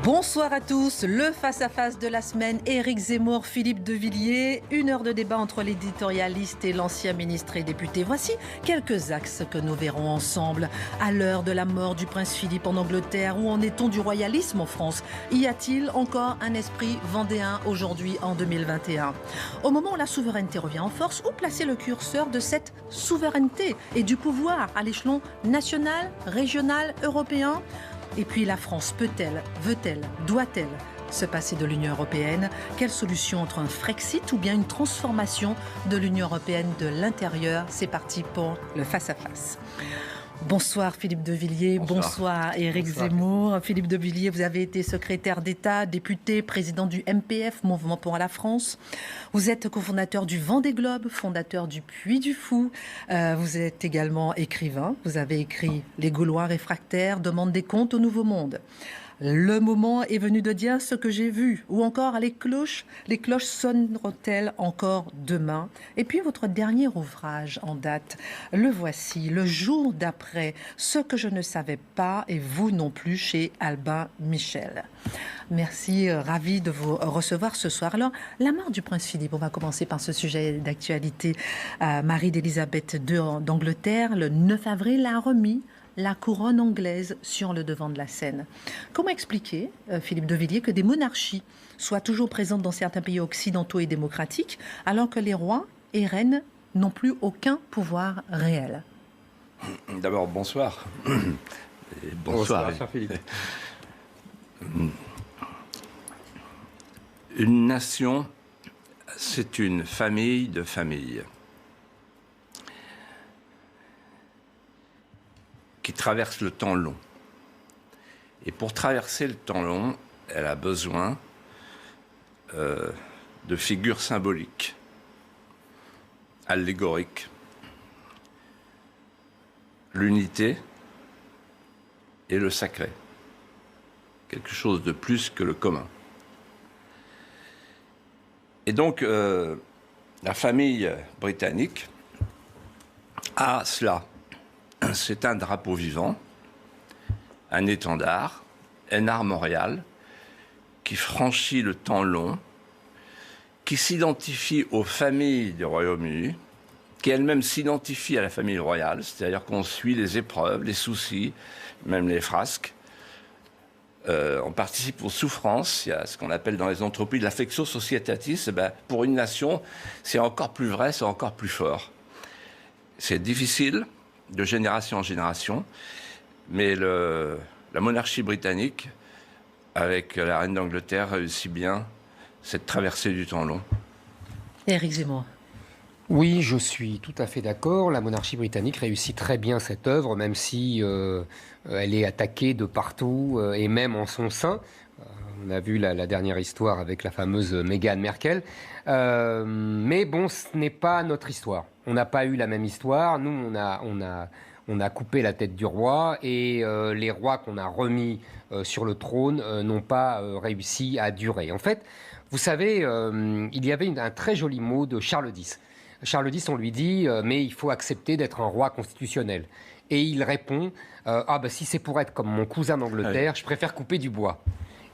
Bonsoir à tous, le face-à-face de la semaine, Éric Zemmour, Philippe de Villiers, une heure de débat entre l'éditorialiste et l'ancien ministre et député. Voici quelques axes que nous verrons ensemble. À l'heure de la mort du prince Philippe en Angleterre, où en est-on du royalisme en France? Y a-t-il encore un esprit vendéen aujourd'hui en 2021? Au moment où la souveraineté revient en force, où placer le curseur de cette souveraineté et du pouvoir à l'échelon national, régional, européen? Et puis la France peut-elle, veut-elle, doit-elle se passer de l'Union européenne? Quelle solution entre un Frexit ou bien une transformation de l'Union européenne de l'intérieur? C'est parti pour le face-à-face. Bonsoir Philippe de Villiers, bonsoir Éric Zemmour. Philippe de Villiers, vous avez été secrétaire d'État, député, président du MPF, Mouvement pour la France. Vous êtes cofondateur du Vendée Globe, fondateur du Puy du Fou. Vous êtes également écrivain. Vous avez écrit Les Gaulois réfractaires demandent des comptes au Nouveau Monde. Le moment est venu de dire ce que j'ai vu. Ou encore les cloches sonneront-elles encore demain? Et puis votre dernier ouvrage en date, le voici, Le jour d'après, ce que je ne savais pas et vous non plus, chez Albin Michel. Merci, ravi de vous recevoir ce soir. Alors, la mort du prince Philippe, on va commencer par ce sujet d'actualité. Marie d'Élisabeth II d'Angleterre, le 9 avril, a remis la couronne anglaise sur le devant de la scène. Comment expliquer, Philippe de Villiers, que des monarchies soient toujours présentes dans certains pays occidentaux et démocratiques, alors que les rois et reines n'ont plus aucun pouvoir réel? D'abord, bonsoir. Et bonsoir, Philippe. Une nation, c'est une famille de familles qui traverse le temps long. Et pour traverser le temps long, elle a besoin de figures symboliques, allégoriques. L'unité et le sacré. Quelque chose de plus que le commun. Et donc, la famille britannique a cela. C'est un drapeau vivant, un étendard, un armorial qui franchit le temps long, qui s'identifie aux familles du Royaume-Uni, qui elle-même s'identifie à la famille royale, c'est-à-dire qu'on suit les épreuves, les soucis, même les frasques. On participe aux souffrances, il y a ce qu'on appelle dans les entreprises l'affectio societatis. Pour une nation, c'est encore plus vrai, c'est encore plus fort. C'est difficile, de génération en génération, mais la monarchie britannique, avec la reine d'Angleterre, réussit bien cette traversée du temps long. Éric Zemmour. Oui, je suis tout à fait d'accord. La monarchie britannique réussit très bien cette œuvre, même si elle est attaquée de partout et même en son sein. On a vu la dernière histoire avec la fameuse Meghan Merkel. Mais bon, ce n'est pas notre histoire. On n'a pas eu la même histoire. Nous, on a coupé la tête du roi et les rois qu'on a remis sur le trône n'ont pas réussi à durer. En fait, vous savez, il y avait un très joli mot de Charles X. Charles X, on lui dit mais il faut accepter d'être un roi constitutionnel. Et il répond si c'est pour être comme mon cousin d'Angleterre, je préfère couper du bois.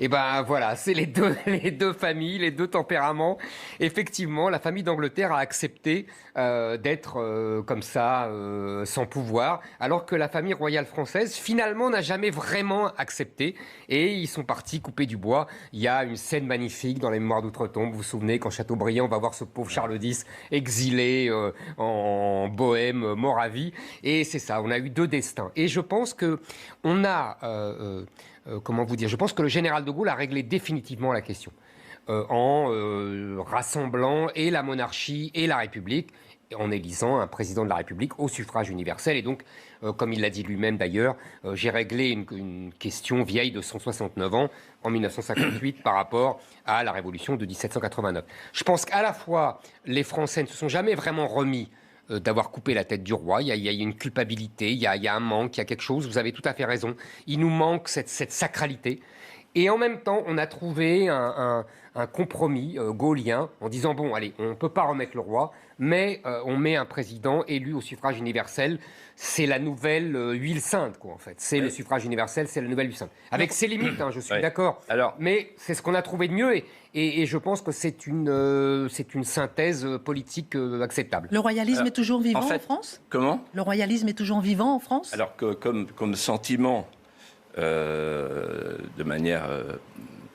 Et ben voilà, c'est les deux familles, les deux tempéraments. Effectivement, la famille d'Angleterre a accepté d'être comme ça, sans pouvoir, alors que la famille royale française, finalement, n'a jamais vraiment accepté. Et ils sont partis couper du bois. Il y a une scène magnifique dans les Mémoires d'Outre-Tombe. Vous vous souvenez, quand Chateaubriand va voir ce pauvre Charles X exilé en Bohême, Moravie. Et c'est ça, on a eu deux destins. Et je pense que on a... comment vous dire, je pense que le général de Gaulle a réglé définitivement la question en rassemblant et la monarchie et la République, en élisant un président de la République au suffrage universel. Et donc, comme il l'a dit lui-même d'ailleurs, j'ai réglé une question vieille de 169 ans en 1958 par rapport à la Révolution de 1789. Je pense qu'à la fois, les Français ne se sont jamais vraiment remis d'avoir coupé la tête du roi. Il y a une culpabilité, il y a un manque, il y a quelque chose. Vous avez tout à fait raison. Il nous manque cette sacralité. Et en même temps, on a trouvé un compromis gaullien en disant, bon, allez, on ne peut pas remettre le roi, mais on met un président élu au suffrage universel. C'est la nouvelle huile sainte, quoi, en fait. C'est le suffrage universel, c'est la nouvelle huile sainte. Avec ses limites, hein, je suis d'accord. Mais c'est ce qu'on a trouvé de mieux et je pense que c'est une synthèse politique acceptable. Le royalisme est toujours vivant en France ? Comment ? Le royalisme est toujours vivant en France ? Alors que comme sentiment, de manière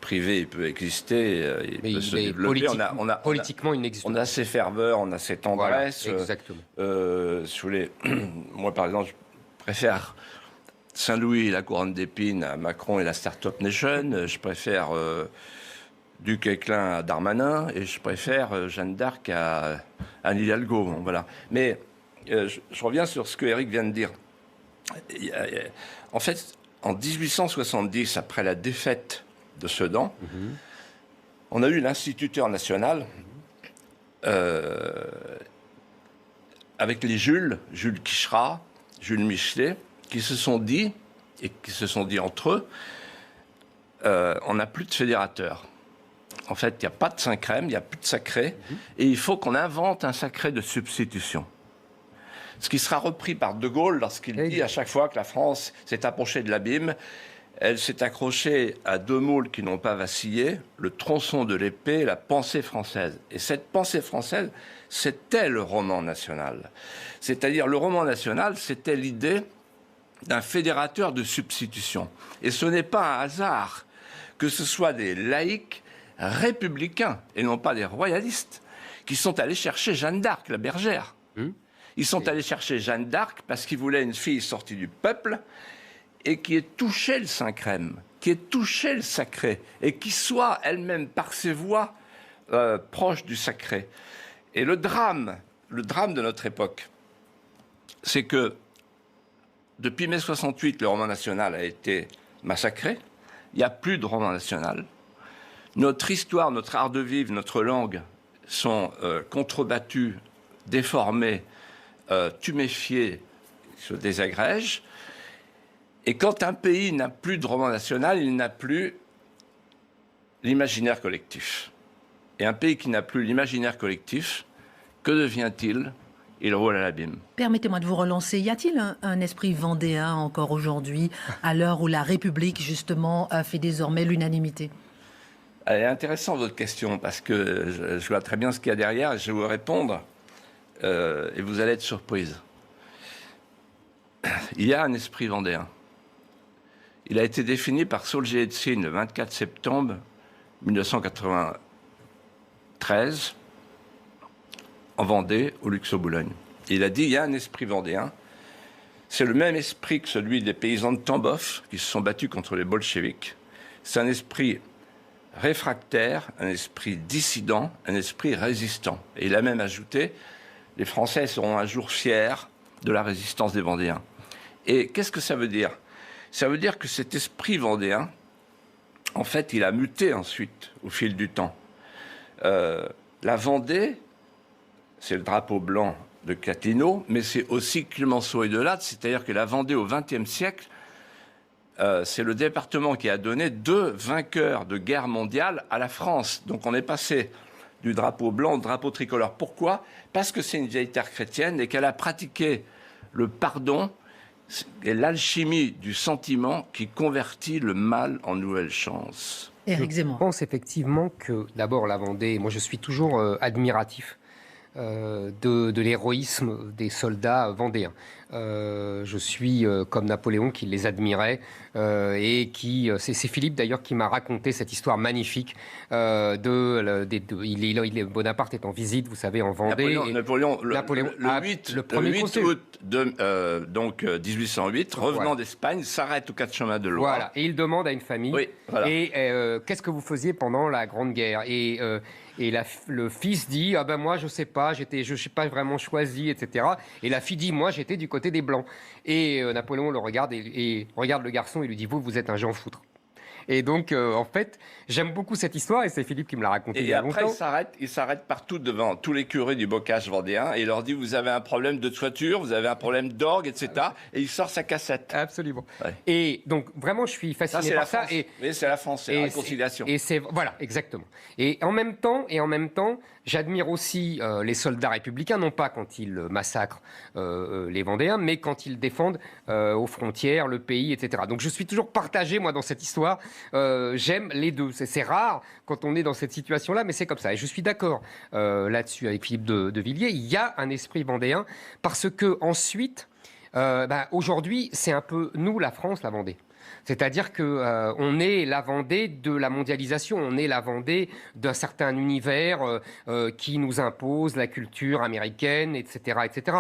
privée, il peut exister, il peut se développer. Politiquement, il n'existe pas. On a ces ferveurs, on a ces tendresses. Voilà, exactement. Moi, par exemple, je préfère Saint-Louis, la couronne d'épines à Macron et la Start-up Nation. Je préfère Duc Esclin à Darmanin et je préfère Jeanne d'Arc à Anne Hidalgo. Bon, voilà. Mais je reviens sur ce que Éric vient de dire. En fait, en 1870, après la défaite de Sedan, on a eu l'instituteur national avec les Jules Quicherat, Jules Michelet, qui se sont dit entre eux, on n'a plus de fédérateur. En fait, il n'y a pas de Saint-Crème, il n'y a plus de sacré, et il faut qu'on invente un sacré de substitution. Ce qui sera repris par De Gaulle lorsqu'il dit à chaque fois que la France s'est approchée de l'abîme, elle s'est accrochée à deux moules qui n'ont pas vacillé, le tronçon de l'épée et la pensée française. Et cette pensée française, c'était le roman national. C'est-à-dire, le roman national, c'était l'idée d'un fédérateur de substitution. Et ce n'est pas un hasard que ce soit des laïcs républicains, et non pas des royalistes, qui sont allés chercher Jeanne d'Arc, la bergère. Ils sont allés chercher Jeanne d'Arc parce qu'ils voulaient une fille sortie du peuple et qui ait touché le Saint-Crème, qui ait touché le sacré et qui soit elle-même par ses voix proche du sacré. Et le drame de notre époque, c'est que depuis mai 68, le roman national a été massacré. Il n'y a plus de roman national. Notre histoire, notre art de vivre, notre langue sont contrebattus, déformés, tuméfiés, se désagrègent. Et quand un pays n'a plus de roman national, il n'a plus l'imaginaire collectif. Et un pays qui n'a plus l'imaginaire collectif, que devient-il ? Il roule à l'abîme. Permettez-moi de vous relancer. Y a-t-il un esprit vendéen encore aujourd'hui, à l'heure où la République, justement, fait désormais l'unanimité ? Elle est intéressante, votre question, parce que je vois très bien ce qu'il y a derrière et je vais vous répondre. Et vous allez être surprise. Il y a un esprit vendéen. Il a été défini par Solzhenitsyn le 24 septembre 1993 en Vendée, au Luxembourg. Il a dit, il y a un esprit vendéen. C'est le même esprit que celui des paysans de Tambov qui se sont battus contre les bolcheviks. C'est un esprit réfractaire, un esprit dissident, un esprit résistant. Et il a même ajouté, les Français seront un jour fiers de la résistance des Vendéens. Et qu'est-ce que ça veut dire ? Ça veut dire que cet esprit vendéen, en fait, il a muté ensuite au fil du temps. La Vendée, c'est le drapeau blanc de Catinot, mais c'est aussi Clemenceau et Delade, c'est-à-dire que la Vendée au XXe siècle, c'est le département qui a donné 2 vainqueurs de guerre mondiale à la France. Donc on est passé du drapeau blanc au drapeau tricolore. Pourquoi ? Parce que c'est une vieille terre chrétienne et qu'elle a pratiqué le pardon et l'alchimie du sentiment qui convertit le mal en nouvelle chance. Éric Zemmour. Je pense effectivement que, d'abord, la Vendée, moi je suis toujours admiratif de l'héroïsme des soldats vendéens. Je suis comme Napoléon qui les admirait et qui c'est Philippe d'ailleurs qui m'a raconté cette histoire magnifique Bonaparte est en visite, vous savez, en Vendée. Napoléon, le 8 août donc 1808, revenant voilà. d'Espagne, s'arrête aux 4 chemins de Loire. Voilà, et il demande à une famille voilà. Et qu'est-ce que vous faisiez pendant la Grande Guerre ? Et le fils dit, ah ben moi je sais pas, je suis pas vraiment choisi, etc. Et la fille dit, moi j'étais du côté des Blancs. Et Napoléon le regarde et regarde le garçon et lui dit, vous êtes un Jean Foutre. Et donc, en fait, j'aime beaucoup cette histoire et c'est Philippe qui me l'a raconté il y a après, longtemps. il s'arrête partout devant tous les curés du bocage vendéen et il leur dit vous avez un problème de toiture, vous avez un problème d'orgue, etc. Et il sort sa cassette. Absolument. Ouais. Et donc, vraiment, je suis fasciné par ça. Oui, c'est la France, c'est la réconciliation. Voilà, exactement. Et en même temps, j'admire aussi les soldats républicains, non pas quand ils massacrent les Vendéens, mais quand ils défendent aux frontières le pays, etc. Donc je suis toujours partagé, moi, dans cette histoire. J'aime les deux. C'est rare quand on est dans cette situation-là, mais c'est comme ça. Et je suis d'accord là-dessus avec Philippe de Villiers. Il y a un esprit vendéen parce que ensuite, aujourd'hui, c'est un peu nous, la France, la Vendée. C'est-à-dire que on est la Vendée de la mondialisation, on est la Vendée d'un certain univers qui nous impose la culture américaine, etc., etc.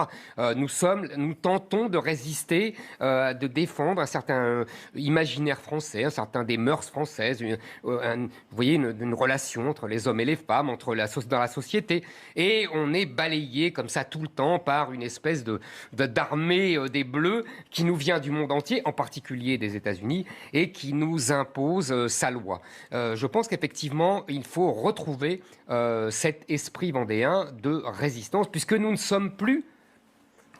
Nous tentons de résister, de défendre un certain imaginaire français, un certain des mœurs françaises, vous voyez, une relation entre les hommes et les femmes, dans la société, et on est balayé comme ça tout le temps par une espèce d'armée des Bleus qui nous vient du monde entier, en particulier des États-Unis, et qui nous impose sa loi. Je pense qu'effectivement, il faut retrouver cet esprit vendéen de résistance, puisque nous ne sommes plus,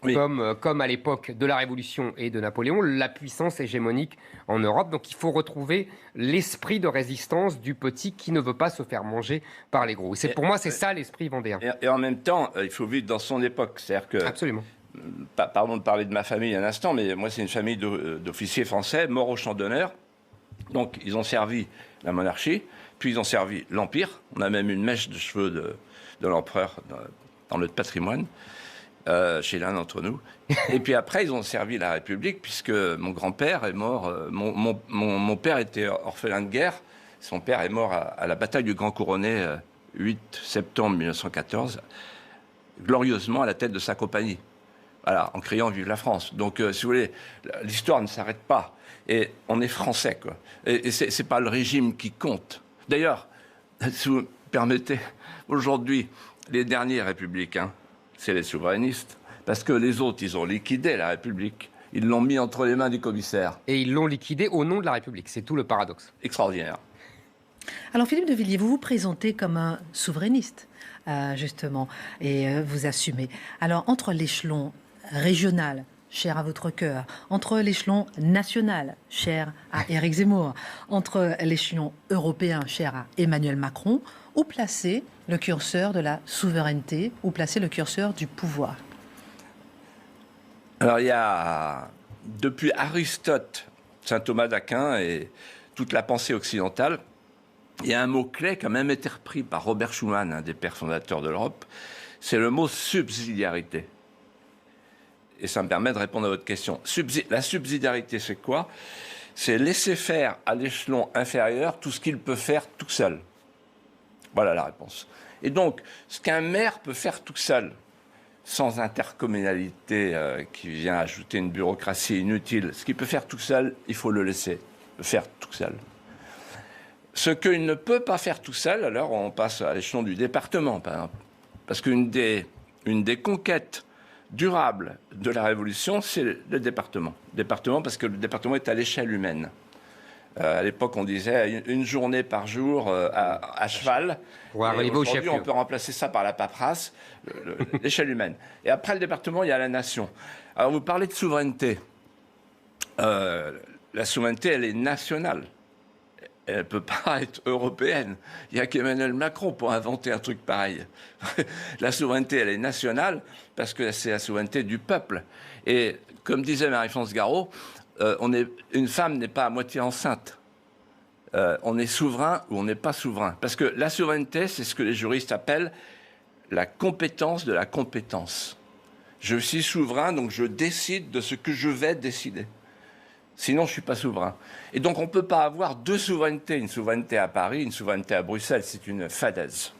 oui, comme à l'époque de la Révolution et de Napoléon, la puissance hégémonique en Europe. Donc il faut retrouver l'esprit de résistance du petit qui ne veut pas se faire manger par les gros. Pour moi, c'est ça l'esprit vendéen. Et en même temps, il faut vivre dans son époque. C'est-à-dire que... Absolument. Pardon de parler de ma famille un instant, mais moi, c'est une famille d'officiers français morts au champ d'honneur. Donc, ils ont servi la monarchie, puis ils ont servi l'Empire. On a même une mèche de cheveux de l'empereur dans notre patrimoine, chez l'un d'entre nous. Et puis après, ils ont servi la République, puisque mon grand-père est mort. Mon père était orphelin de guerre. Son père est mort à la bataille du Grand Couronné, 8 septembre 1914, glorieusement à la tête de sa compagnie. Voilà, en criant « Vive la France ». Donc, si vous voulez, l'histoire ne s'arrête pas. Et on est français, quoi. Et c'est pas le régime qui compte. D'ailleurs, si vous me permettez, aujourd'hui, les derniers républicains, c'est les souverainistes. Parce que les autres, ils ont liquidé la République. Ils l'ont mis entre les mains du commissaire. Et ils l'ont liquidé au nom de la République. C'est tout le paradoxe. Extraordinaire. Alors, Philippe de Villiers, vous vous présentez comme un souverainiste, justement, et vous assumez. Alors, entre l'échelon régional, cher à votre cœur, entre l'échelon national, cher à Éric Zemmour, entre l'échelon européen, cher à Emmanuel Macron, où placer le curseur de la souveraineté, où placer le curseur du pouvoir? Alors, il y a, depuis Aristote, saint Thomas d'Aquin et toute la pensée occidentale, il y a un mot-clé qui a même été repris par Robert Schuman, un des pères fondateurs de l'Europe, c'est le mot subsidiarité. Et ça me permet de répondre à votre question. La subsidiarité, c'est quoi? C'est laisser faire à l'échelon inférieur tout ce qu'il peut faire tout seul. Voilà la réponse. Et donc, ce qu'un maire peut faire tout seul, sans intercommunalité qui vient ajouter une bureaucratie inutile, ce qu'il peut faire tout seul, il faut le laisser faire tout seul. Ce qu'il ne peut pas faire tout seul, alors on passe à l'échelon du département, par exemple. Parce qu'une des conquêtes durable de la Révolution, c'est le département. Département parce que le département est à l'échelle humaine. À l'époque, on disait une journée par jour à cheval. Aujourd'hui, on peut remplacer ça par la paperasse, l'échelle humaine. Et après le département, il y a la nation. Alors, vous parlez de souveraineté. La souveraineté, elle est nationale. Elle ne peut pas être européenne. Il n'y a qu'Emmanuel Macron pour inventer un truc pareil. La souveraineté, elle est nationale parce que c'est la souveraineté du peuple. Et comme disait Marie-France Garot, une femme n'est pas à moitié enceinte. On est souverain ou on n'est pas souverain. Parce que la souveraineté, c'est ce que les juristes appellent la compétence de la compétence. Je suis souverain, donc je décide de ce que je vais décider. Sinon, je ne suis pas souverain. Et donc, on ne peut pas avoir deux souverainetés. Une souveraineté à Paris, une souveraineté à Bruxelles. C'est une fadaise.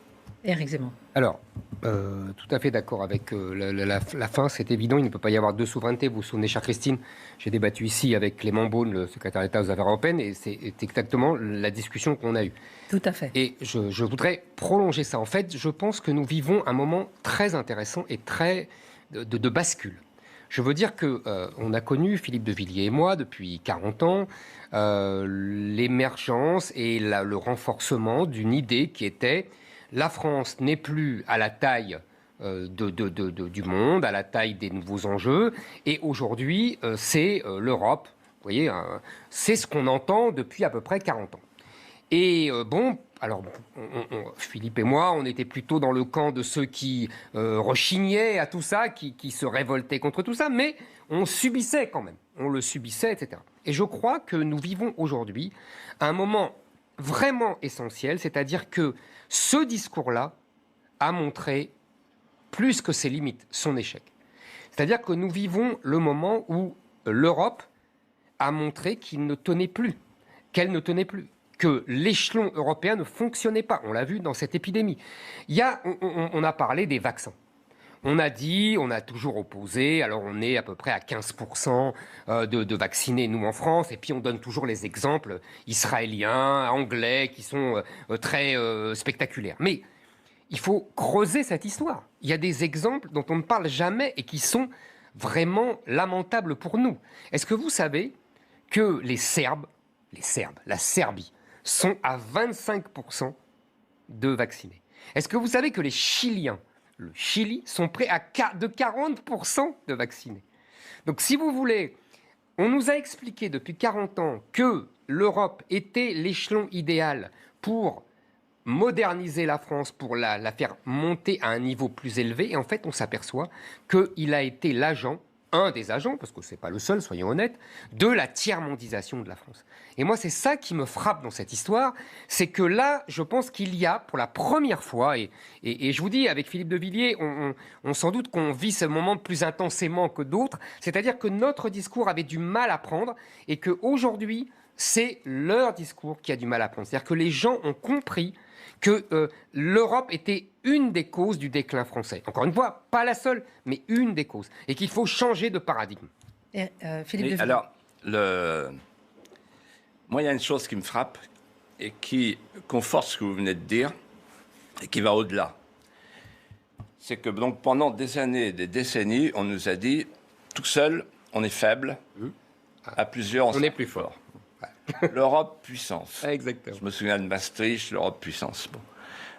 Éric Zemmour. Alors, tout à fait d'accord avec la fin. C'est évident, il ne peut pas y avoir deux souverainetés. Vous vous souvenez, chère Christine, j'ai débattu ici avec Clément Beaune, le secrétaire d'État aux Affaires européennes, et c'est exactement la discussion qu'on a eue. Tout à fait. Et je voudrais prolonger ça. En fait, je pense que nous vivons un moment très intéressant et très de bascule. Je veux dire que on a connu, Philippe de Villiers et moi, depuis 40 ans, l'émergence et le renforcement d'une idée qui était la France n'est plus à la taille du monde, à la taille des nouveaux enjeux, et aujourd'hui, c'est l'Europe. Vous voyez, c'est ce qu'on entend depuis à peu près 40 ans. Et alors, Philippe et moi, on était plutôt dans le camp de ceux qui rechignaient à tout ça, qui se révoltaient contre tout ça, mais on subissait quand même. On le subissait, etc. Et je crois que nous vivons aujourd'hui un moment vraiment essentiel, c'est-à-dire que ce discours-là a montré, plus que ses limites, son échec. C'est-à-dire que nous vivons le moment où l'Europe a montré qu'elle ne tenait plus, que l'échelon européen ne fonctionnait pas. On l'a vu dans cette épidémie. On a parlé des vaccins. On a toujours opposé, alors on est à peu près à 15% de vaccinés, nous, en France, et puis on donne toujours les exemples israéliens, anglais, qui sont très spectaculaires. Mais il faut creuser cette histoire. Il y a des exemples dont on ne parle jamais et qui sont vraiment lamentables pour nous. Est-ce que vous savez que la Serbie, sont à 25% de vaccinés? Est-ce que vous savez que les Chiliens, le Chili, sont prêts à de 40% de vaccinés? Donc, si vous voulez, on nous a expliqué depuis 40 ans que l'Europe était l'échelon idéal pour moderniser la France, pour la faire monter à un niveau plus élevé. Et en fait, on s'aperçoit qu'il a été un des agents, parce que ce n'est pas le seul, soyons honnêtes, de la tiers-mondisation de la France. Et moi, c'est ça qui me frappe dans cette histoire, c'est que là, je pense qu'il y a, pour la première fois, et je vous dis, avec Philippe de Villiers, on sans doute qu'on vit ce moment plus intensément que d'autres, c'est-à-dire que notre discours avait du mal à prendre, et qu'aujourd'hui, c'est leur discours qui a du mal à prendre. C'est-à-dire que les gens ont compris que l'Europe était une des causes du déclin français. Encore une fois, pas la seule, mais une des causes. Et qu'il faut changer de paradigme. Et, Philippe de Villiers. Alors, moi, il y a une chose qui me frappe et qui conforte ce que vous venez de dire et qui va au-delà. C'est que donc, pendant des années, des décennies, on nous a dit, tout seul, on est faible, à plusieurs, on est plus fort. L'Europe puissance. Exactement. Je me souviens de Maastricht, l'Europe puissance. Bon.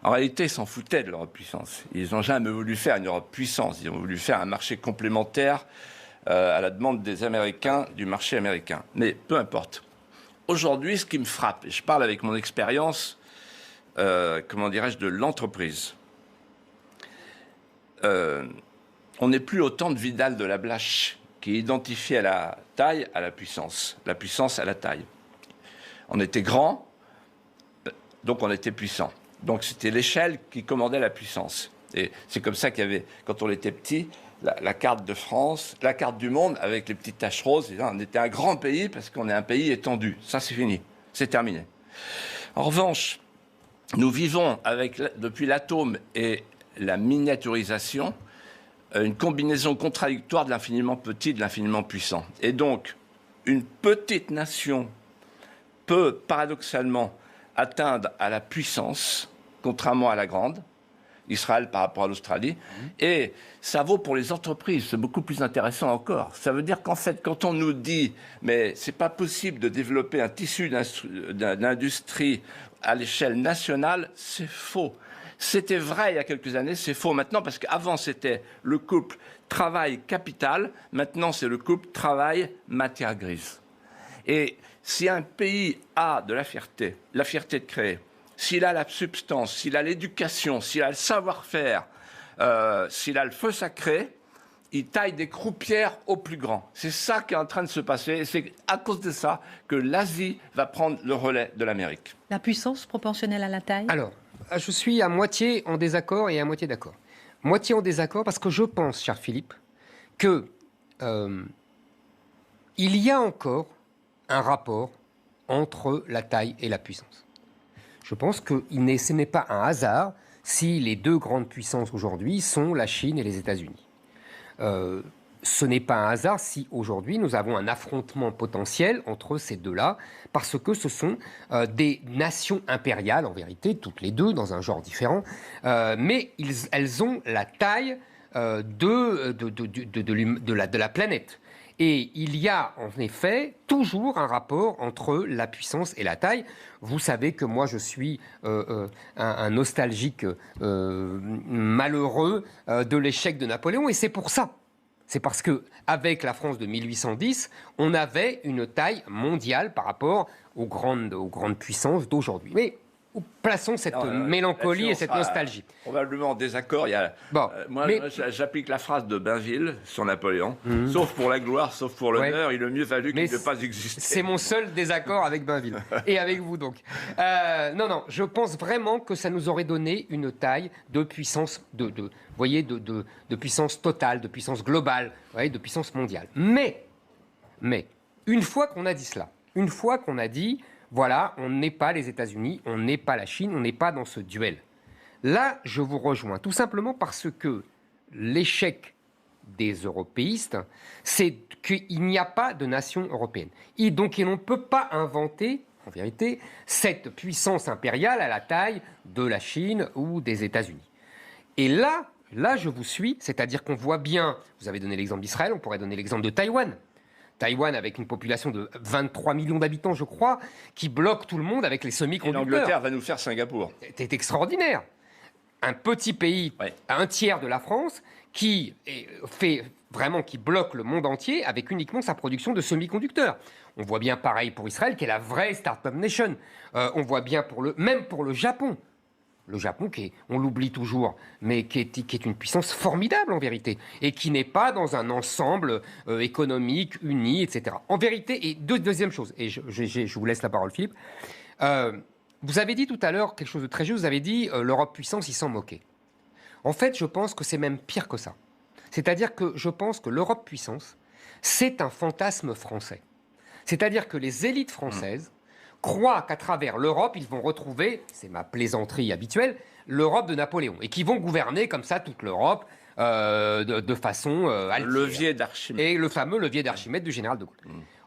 En réalité, ils s'en foutaient de l'Europe puissance. Ils n'ont jamais voulu faire une Europe puissance. Ils ont voulu faire un marché complémentaire à la demande des Américains, du marché américain. Mais peu importe. Aujourd'hui, ce qui me frappe, et je parle avec mon expérience, de l'entreprise, on n'est plus au temps de Vidal de la Blache, qui identifiait la taille à la puissance à la taille. On était grand, donc on était puissant. Donc c'était l'échelle qui commandait la puissance. Et c'est comme ça qu'il y avait, quand on était petit, la carte de France, la carte du monde avec les petites taches roses. Et là, on était un grand pays parce qu'on est un pays étendu. Ça, c'est fini. C'est terminé. En revanche, nous vivons depuis l'atome et la miniaturisation, une combinaison contradictoire de l'infiniment petit et de l'infiniment puissant. Et donc, une petite nation peut paradoxalement atteindre à la puissance, contrairement à la grande, Israël par rapport à l'Australie, et ça vaut pour les entreprises, c'est beaucoup plus intéressant encore. Ça veut dire qu'en fait, quand on nous dit « mais c'est pas possible de développer un tissu d'industrie à l'échelle nationale », c'est faux. C'était vrai il y a quelques années, c'est faux maintenant, parce qu'avant c'était le couple travail-capital, maintenant c'est le couple travail-matière grise. Et si un pays a de la fierté de créer, s'il a la substance, s'il a l'éducation, s'il a le savoir-faire, s'il a le feu sacré, il taille des croupières au plus grand. C'est ça qui est en train de se passer. Et c'est à cause de ça que l'Asie va prendre le relais de l'Amérique. La puissance proportionnelle à la taille ? Alors, je suis à moitié en désaccord et à moitié d'accord. Moitié en désaccord parce que je pense, cher Philippe, que il y a encore un rapport entre la taille et la puissance. Je pense que ce n'est pas un hasard si les deux grandes puissances aujourd'hui sont la Chine et les États-Unis. Ce n'est pas un hasard si aujourd'hui nous avons un affrontement potentiel entre ces deux-là, parce que ce sont des nations impériales, en vérité, toutes les deux, dans un genre différent, mais elles ont la taille de la planète. Et il y a en effet toujours un rapport entre la puissance et la taille. Vous savez que moi je suis un nostalgique malheureux de l'échec de Napoléon, et c'est pour ça. C'est parce qu'avec la France de 1810, on avait une taille mondiale par rapport aux grandes puissances d'aujourd'hui. Mais plaçons cette mélancolie et cette nostalgie. Probablement en désaccord. Bon, moi, j'applique la phrase de Bainville sur Napoléon. Sauf pour la gloire, sauf pour l'honneur, il a mieux valu qu'il ne pas exister. C'est mon seul désaccord avec Bainville. Et avec vous, donc. Non, je pense vraiment que ça nous aurait donné une taille de puissance, de puissance totale, de puissance globale, de puissance mondiale. Mais, une fois qu'on a dit cela, une fois qu'on a dit... Voilà, on n'est pas les États-Unis, on n'est pas la Chine, on n'est pas dans ce duel. Là, je vous rejoins, tout simplement parce que l'échec des européistes, c'est qu'il n'y a pas de nation européenne. Et donc, on ne peut pas inventer, en vérité, cette puissance impériale à la taille de la Chine ou des États-Unis. Et là, je vous suis, c'est-à-dire qu'on voit bien, vous avez donné l'exemple d'Israël, on pourrait donner l'exemple de Taïwan. Taïwan, avec une population de 23 millions d'habitants, je crois, qui bloque tout le monde avec les semi-conducteurs. Et l'Angleterre va nous faire Singapour. C'est extraordinaire. Un petit pays, à un tiers de la France, qui bloque le monde entier avec uniquement sa production de semi-conducteurs. On voit bien pareil pour Israël, qui est la vraie start-up nation. On voit bien même pour le Japon. Le Japon, on l'oublie toujours, mais qui est une puissance formidable en vérité, et qui n'est pas dans un ensemble économique uni, etc. En vérité, et deuxième chose, et je vous laisse la parole, Philippe, vous avez dit tout à l'heure quelque chose de très juste, vous avez dit l'Europe puissance, ils s'en moquaient. En fait, je pense que c'est même pire que ça. C'est-à-dire que je pense que l'Europe puissance, c'est un fantasme français. C'est-à-dire que les élites françaises croient qu'à travers l'Europe, ils vont retrouver, c'est ma plaisanterie habituelle, l'Europe de Napoléon, et qu'ils vont gouverner comme ça toute l'Europe de façon altière. Levier d'Archimède. Et le fameux levier d'Archimède du général de Gaulle.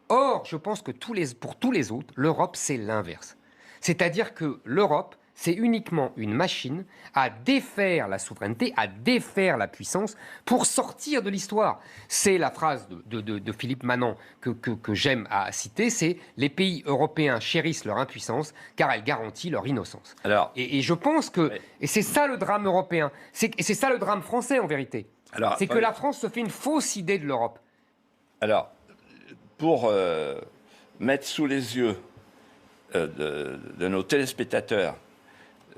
Or, je pense que pour tous les autres, l'Europe, c'est l'inverse. C'est-à-dire que l'Europe, c'est uniquement une machine à défaire la souveraineté, à défaire la puissance pour sortir de l'histoire. C'est la phrase de Philippe Manant que j'aime à citer, c'est « Les pays européens chérissent leur impuissance car elle garantit leur innocence ». Et je pense que... Et c'est ça le drame européen. Et c'est ça le drame français en vérité. C'est que la France se fait une fausse idée de l'Europe. Alors, pour mettre sous les yeux de nos téléspectateurs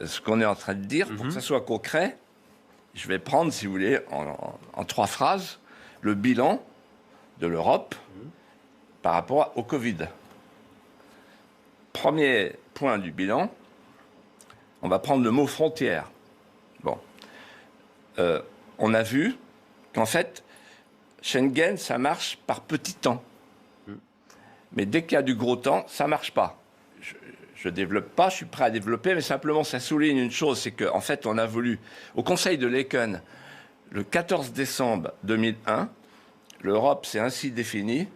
ce qu'on est en train de dire, pour que ça soit concret, je vais prendre, si vous voulez, en 3 phrases, le bilan de l'Europe par rapport au Covid. Premier point du bilan, on va prendre le mot frontière. Bon. On a vu qu'en fait, Schengen, ça marche par petits temps. Mais dès qu'il y a du gros temps, ça ne marche pas. Je ne développe pas, je suis prêt à développer, mais simplement ça souligne une chose, c'est qu'en fait on a voulu, au Conseil de Laeken, le 14 décembre 2001, l'Europe s'est ainsi définie,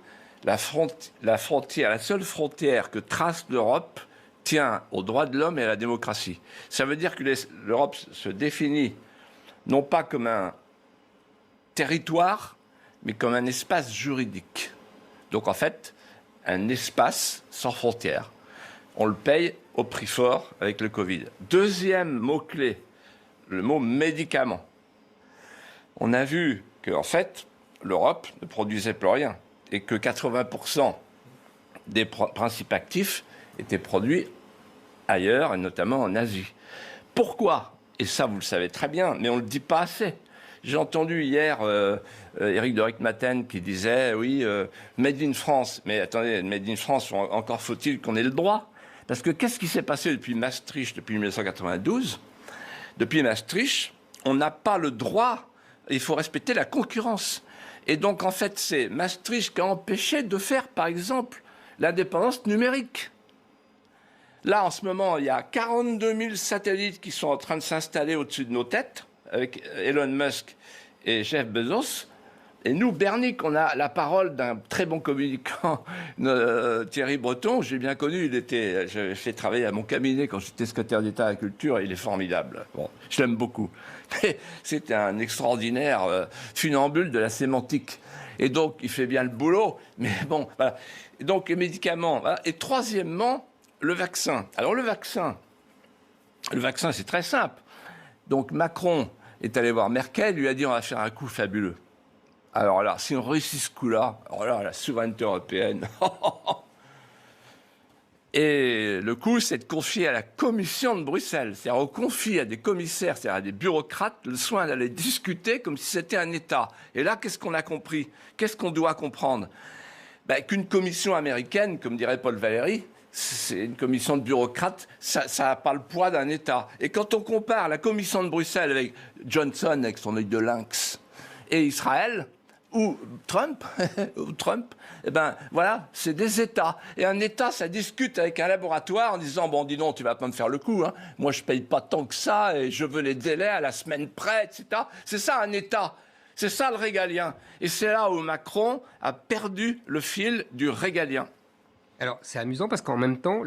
la seule frontière que trace l'Europe tient aux droits de l'homme et à la démocratie. Ça veut dire que l'Europe se définit non pas comme un territoire, mais comme un espace juridique. Donc en fait, un espace sans frontières. On le paye au prix fort avec le Covid. Deuxième mot-clé, le mot médicament. On a vu qu'en fait, l'Europe ne produisait plus rien et que 80% des principes actifs étaient produits ailleurs, et notamment en Asie. Pourquoi? Et ça, vous le savez très bien, mais on ne le dit pas assez. J'ai entendu hier Éric de Rijkmaten qui disait, oui, Made in France. Mais attendez, Made in France, encore faut-il qu'on ait le droit. Parce que qu'est-ce qui s'est passé depuis Maastricht, depuis 1992? Depuis Maastricht, on n'a pas le droit, il faut respecter la concurrence. Et donc, en fait, c'est Maastricht qui a empêché de faire, par exemple, l'indépendance numérique. Là, en ce moment, il y a 42 000 satellites qui sont en train de s'installer au-dessus de nos têtes, avec Elon Musk et Jeff Bezos. Et nous, Bernic, on a la parole d'un très bon communicant, Thierry Breton. J'ai bien connu, j'avais fait travailler à mon cabinet quand j'étais secrétaire d'État à la culture, et il est formidable. Bon, je l'aime beaucoup. C'est un extraordinaire funambule de la sémantique. Et donc, il fait bien le boulot. Mais bon, voilà. Et donc, les médicaments. Voilà. Et troisièmement, le vaccin. Alors, le vaccin, c'est très simple. Donc, Macron est allé voir Merkel, lui a dit on va faire un coup fabuleux. Alors là, si on réussit ce coup-là, alors là, la souveraineté européenne. Et le coup, c'est de confier à la Commission de Bruxelles, c'est-à-dire on confie à des commissaires, c'est-à-dire à des bureaucrates, le soin d'aller discuter comme si c'était un État. Et là, qu'est-ce qu'on a compris? Qu'est-ce qu'on doit comprendre? Qu'une commission américaine, comme dirait Paul Valéry, c'est une commission de bureaucrates, ça n'a pas le poids d'un État. Et quand on compare la commission de Bruxelles avec Johnson, avec son œil de lynx, et Israël, ou Trump, eh ben voilà, c'est des États. Et un État, ça discute avec un laboratoire en disant bon, dis donc, tu vas pas me faire le coup. Hein. Moi, je paye pas tant que ça et je veux les délais à la semaine près, etc. C'est ça un État. C'est ça le régalien. Et c'est là où Macron a perdu le fil du régalien. Alors, c'est amusant parce qu'en même temps,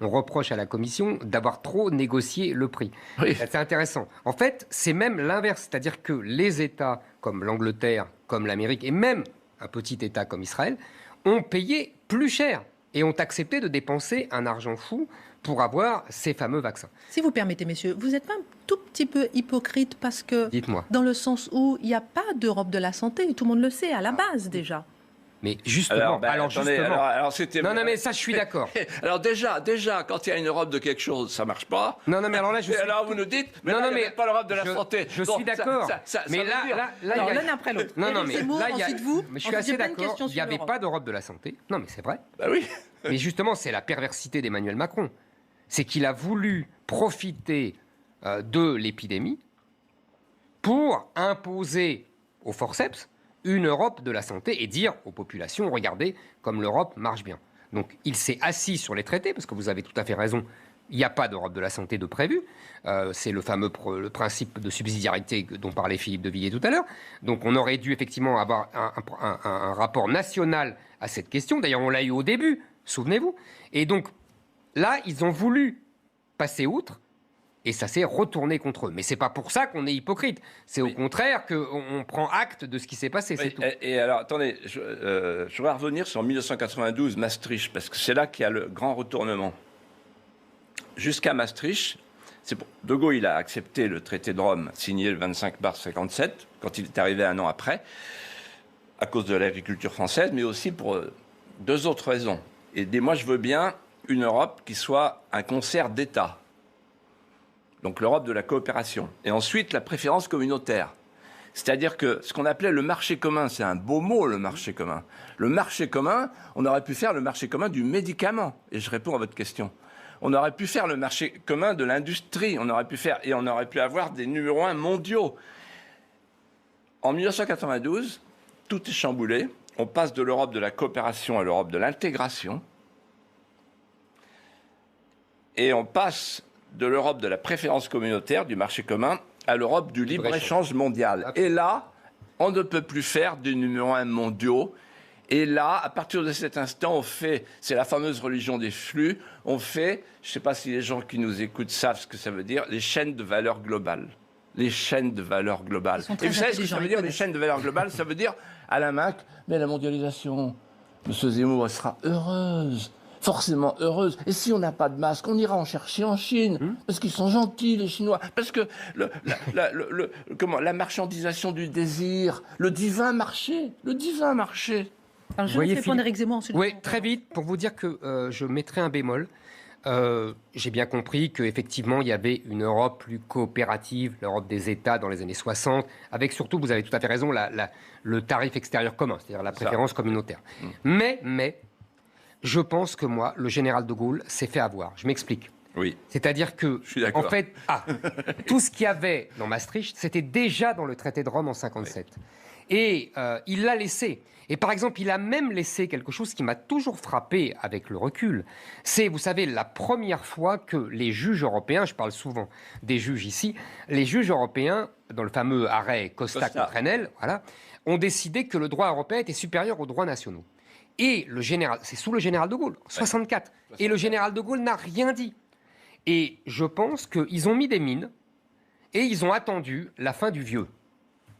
on reproche à la Commission d'avoir trop négocié le prix. Oui. C'est intéressant. En fait, c'est même l'inverse. C'est-à-dire que les États comme l'Angleterre, comme l'Amérique, et même un petit État comme Israël, ont payé plus cher et ont accepté de dépenser un argent fou pour avoir ces fameux vaccins. Si vous permettez, messieurs, vous n'êtes pas un tout petit peu hypocrite parce que, dites-moi, dans le sens où il n'y a pas d'Europe de la santé, et tout le monde le sait à la base déjà. Mais justement, alors c'était... Non, mais ça, je suis d'accord. Alors déjà, quand il y a une Europe de quelque chose, ça marche pas. Non, mais alors là, alors vous nous dites, mais il n'y a pas l'Europe de la santé. Je suis d'accord. Mais là, l'un après l'autre. Non, mais Zemmour, là, ensuite vous. Mais je suis assez d'accord. Il n'y avait pas d'Europe de la santé. Non, mais c'est vrai. Bah oui. Mais justement, c'est la perversité d'Emmanuel Macron. C'est qu'il a voulu profiter de l'épidémie pour imposer au forceps une Europe de la santé et dire aux populations, regardez comme l'Europe marche bien. Donc il s'est assis sur les traités, parce que vous avez tout à fait raison, il n'y a pas d'Europe de la santé de prévu. C'est le fameux le principe de subsidiarité dont parlait Philippe de Villiers tout à l'heure. Donc on aurait dû effectivement avoir un rapport national à cette question. D'ailleurs, on l'a eu au début, souvenez-vous. Et donc là, ils ont voulu passer outre. Et ça s'est retourné contre eux. Mais c'est pas pour ça qu'on est hypocrite. C'est au contraire qu'on prend acte de ce qui s'est passé. C'est tout. Et alors, attendez, je voudrais revenir sur 1992, Maastricht, parce que c'est là qu'il y a le grand retournement. Jusqu'à Maastricht, De Gaulle, il a accepté le traité de Rome, signé le 25 mars 1957, quand il est arrivé un an après, à cause de l'agriculture française, mais aussi pour deux autres raisons. Et moi, je veux bien une Europe qui soit un concert d'États. Donc l'Europe de la coopération. Et ensuite, la préférence communautaire. C'est-à-dire que ce qu'on appelait le marché commun, c'est un beau mot, le marché commun. Le marché commun, on aurait pu faire le marché commun du médicament. Et je réponds à votre question. On aurait pu faire le marché commun de l'industrie. On aurait pu avoir des numéros 1 mondiaux. En 1992, tout est chamboulé. On passe de l'Europe de la coopération à l'Europe de l'intégration. Et on passe de l'Europe de la préférence communautaire, du marché commun, à l'Europe du libre-échange mondial. Et là, on ne peut plus faire des numéros 1 mondiaux. Et là, à partir de cet instant, c'est la fameuse religion des flux, on fait, je ne sais pas si les gens qui nous écoutent savent ce que ça veut dire, les chaînes de valeur globale. Les chaînes de valeur globale. Et vous savez ce que ça veut dire, les chaînes de valeur globale? Ça veut dire, à la Mac, mais la mondialisation, M. Zemmour, elle sera heureuse. Forcément heureuse. Et si on n'a pas de masque, on ira en chercher en Chine. Parce qu'ils sont gentils, les Chinois. Parce que la marchandisation du désir, le divin marché. Alors je vais répondre Éric Zemmour ensuite. Oui, très vite, pour vous dire que je mettrai un bémol. J'ai bien compris qu'effectivement, il y avait une Europe plus coopérative, l'Europe des États dans les années 60, avec surtout, vous avez tout à fait raison, le tarif extérieur commun, c'est-à-dire la préférence communautaire. Mais je pense que moi, le général de Gaulle s'est fait avoir. Je m'explique. Oui. C'est-à-dire que, en fait, tout ce qu'il y avait dans Maastricht, c'était déjà dans le traité de Rome en 57. Oui. Et il l'a laissé. Et par exemple, il a même laissé quelque chose qui m'a toujours frappé avec le recul. C'est, vous savez, la première fois que les juges européens, je parle souvent des juges ici, les juges européens, dans le fameux arrêt Costa contre Enel, voilà, ont décidé que le droit européen était supérieur aux droits nationaux. Et c'est sous le général de Gaulle, 64. Et le général de Gaulle n'a rien dit. Et je pense qu'ils ont mis des mines et ils ont attendu la fin du vieux.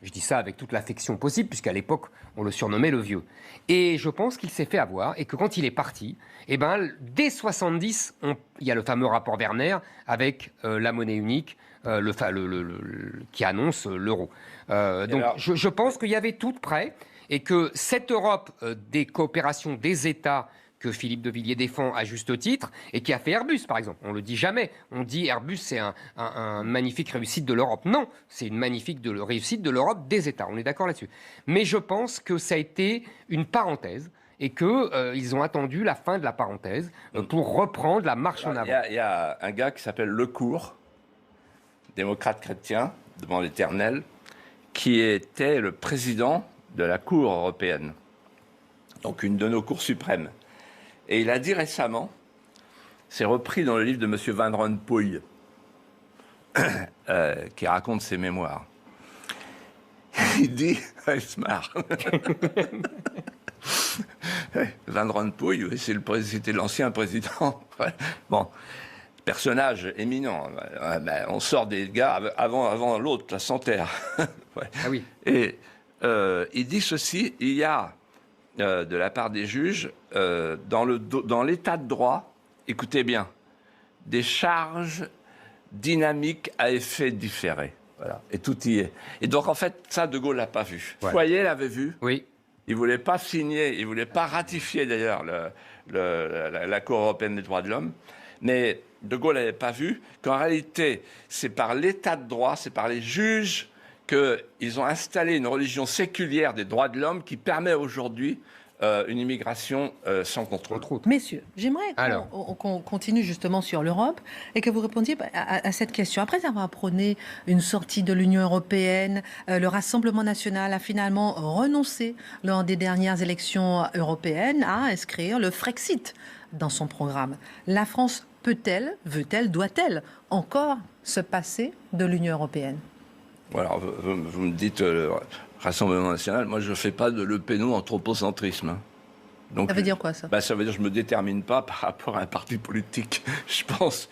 Je dis ça avec toute l'affection possible, puisqu'à l'époque, on le surnommait le vieux. Et je pense qu'il s'est fait avoir, et que quand il est parti, dès 70, il y a le fameux rapport Werner avec la monnaie unique, qui annonce l'euro. Je pense qu'il y avait tout prêt, et que cette Europe des coopérations des États que Philippe de Villiers défend à juste titre, et qui a fait Airbus, par exemple. On ne le dit jamais. On dit Airbus, c'est un magnifique réussite de l'Europe. Non, c'est une magnifique réussite de l'Europe des États. On est d'accord là-dessus. Mais je pense que ça a été une parenthèse et qu'ils ont attendu la fin de la parenthèse pour reprendre la marche en avant. Il y a un gars qui s'appelle Lecourt, démocrate chrétien, devant l'Éternel, qui était le président de la Cour européenne, donc une de nos cours suprêmes. Et il a dit récemment, c'est repris dans le livre de M. Van Rompuy, qui raconte ses mémoires. Il dit, il se marre. Van Rompuy, c'était l'ancien président. Bon, personnage éminent. On sort des gars avant l'autre, la Santerre. Ouais. Ah oui. Et il dit ceci, il y a de la part des juges, dans l'état de droit, écoutez bien, des charges dynamiques à effet différé. Voilà. Et tout y est. Et donc, en fait, ça, De Gaulle l'a pas vu. Ouais. Foyer l'avait vu. Oui. Il ne voulait pas signer, il ne voulait pas ratifier, d'ailleurs, la Cour européenne des droits de l'homme. Mais De Gaulle n'avait pas vu qu'en réalité, c'est par l'état de droit, c'est par les juges qu'ils ont installé une religion séculière des droits de l'homme qui permet aujourd'hui une immigration sans contrôle. Messieurs, j'aimerais qu'on continue justement sur l'Europe et que vous répondiez à cette question. Après avoir prôné une sortie de l'Union européenne, le Rassemblement national a finalement renoncé lors des dernières élections européennes à inscrire le Frexit dans son programme. La France peut-elle, veut-elle, doit-elle encore se passer de l'Union européenne ? Voilà, vous me dites Rassemblement national, moi je ne fais pas de l'eupéno-anthropocentrisme. Hein. Donc, ça veut dire quoi ça ? Ça veut dire que je ne me détermine pas par rapport à un parti politique, je pense.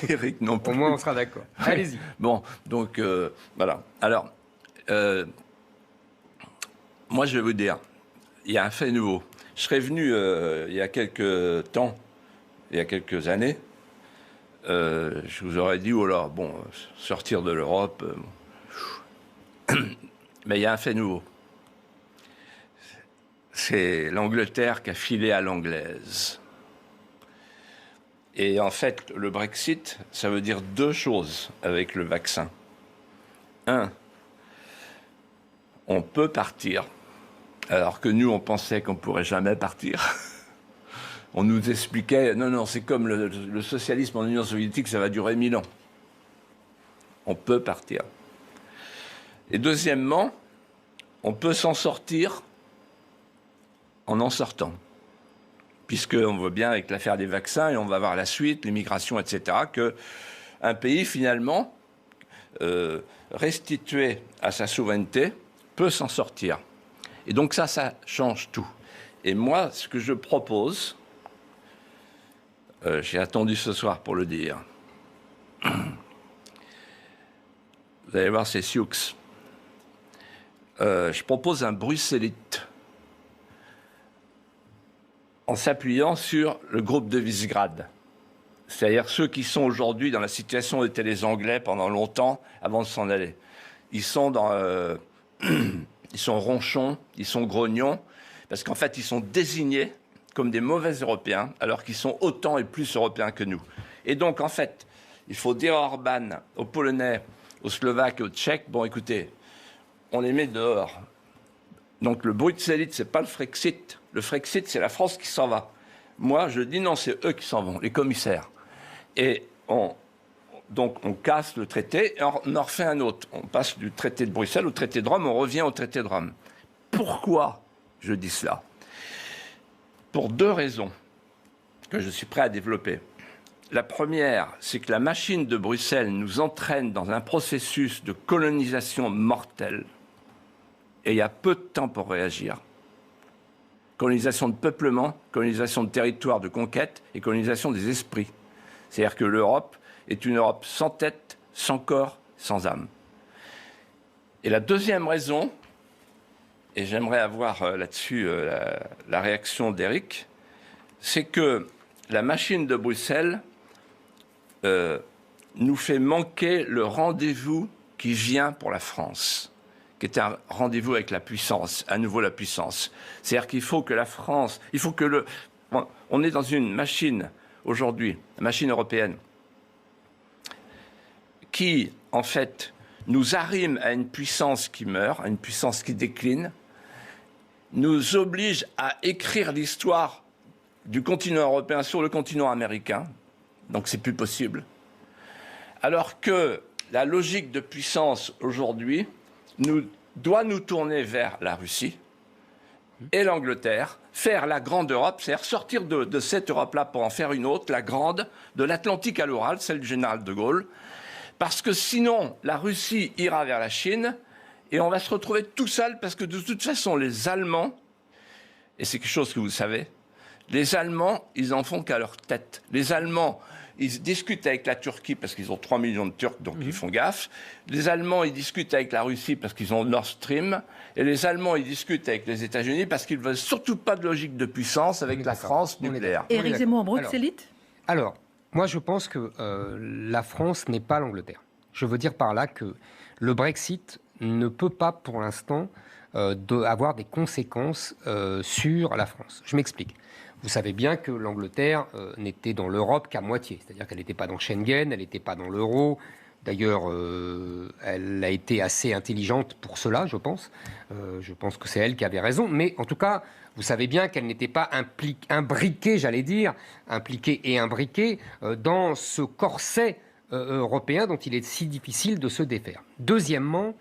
Eric non plus. Au moins on sera d'accord. Allez-y. Bon, donc voilà. Alors, moi je vais vous dire, il y a un fait nouveau. Je serais venu il y a quelques temps, il y a quelques années, je vous aurais dit, oh là, bon, sortir de l'Europe... Mais il y a un fait nouveau. C'est l'Angleterre qui a filé à l'anglaise. Et en fait, le Brexit, ça veut dire deux choses avec le vaccin. Un, on peut partir, alors que nous, on pensait qu'on ne pourrait jamais partir. On nous expliquait, non, c'est comme le socialisme en Union soviétique, ça va durer 1000 ans. On peut partir. Et deuxièmement, on peut s'en sortir en sortant. Puisqu'on voit bien avec l'affaire des vaccins, et on va voir la suite, l'immigration, etc., qu'un pays, finalement, restitué à sa souveraineté, peut s'en sortir. Et donc ça change tout. Et moi, ce que je propose, j'ai attendu ce soir pour le dire, vous allez voir, c'est Sioux. Je propose un bruxellite en s'appuyant sur le groupe de Visegrad. C'est-à-dire ceux qui sont aujourd'hui dans la situation où étaient les Anglais pendant longtemps avant de s'en aller. Ils sont ils sont ronchons, ils sont grognons, parce qu'en fait, ils sont désignés comme des mauvais Européens, alors qu'ils sont autant et plus Européens que nous. Et donc, en fait, il faut dire à Orban, aux Polonais, aux Slovaques et aux Tchèques, bon, écoutez, on les met dehors. Donc le bruxellite, c'est pas le Frexit. Le Frexit, c'est la France qui s'en va. Moi, je dis non, c'est eux qui s'en vont, les commissaires. Et donc on casse le traité et on en refait un autre. On passe du traité de Bruxelles au traité de Rome, on revient au traité de Rome. Pourquoi je dis cela ? Pour deux raisons que je suis prêt à développer. La première, c'est que la machine de Bruxelles nous entraîne dans un processus de colonisation mortelle. et il y a peu de temps pour réagir. Colonisation de peuplement, colonisation de territoire de conquête et colonisation des esprits. C'est-à-dire que l'Europe est une Europe sans tête, sans corps, sans âme. Et la deuxième raison, et j'aimerais avoir là-dessus la réaction d'Éric, c'est que la machine de Bruxelles nous fait manquer le rendez-vous qui vient pour la France, qui est un rendez-vous avec la puissance, à nouveau la puissance. C'est-à-dire qu'il faut que la France, il faut que on est dans une machine aujourd'hui, la machine européenne, qui, en fait, nous arrime à une puissance qui meurt, à une puissance qui décline, nous oblige à écrire l'histoire du continent européen sur le continent américain. Donc c'est plus possible. Alors que la logique de puissance aujourd'hui doit nous tourner vers la Russie et l'Angleterre, faire la grande Europe, c'est-à-dire sortir de cette Europe-là pour en faire une autre, la grande, de l'Atlantique à l'Oural, celle du général de Gaulle. Parce que sinon, la Russie ira vers la Chine et on va se retrouver tout seul parce que de toute façon, les Allemands, et c'est quelque chose que vous savez, les Allemands, ils en font qu'à leur tête. Les Allemands, ils discutent avec la Turquie parce qu'ils ont 3 millions de Turcs, donc ils font gaffe. Les Allemands, ils discutent avec la Russie parce qu'ils ont Nord Stream. Et les Allemands, ils discutent avec les États-Unis parce qu'ils ne veulent surtout pas de logique de puissance avec la France nucléaire. Éric Zemmour, bruxellite ? Alors, moi, je pense que la France n'est pas l'Angleterre. Je veux dire par là que le Brexit ne peut pas, pour l'instant, avoir des conséquences sur la France. Je m'explique. Vous savez bien que l'Angleterre n'était dans l'Europe qu'à moitié. C'est-à-dire qu'elle n'était pas dans Schengen, elle n'était pas dans l'euro. D'ailleurs, elle a été assez intelligente pour cela, je pense. Je pense que c'est elle qui avait raison. Mais en tout cas, vous savez bien qu'elle n'était pas imbriquée, j'allais dire, impliquée et imbriquée dans ce corset européen dont il est si difficile de se défaire. Deuxièmement,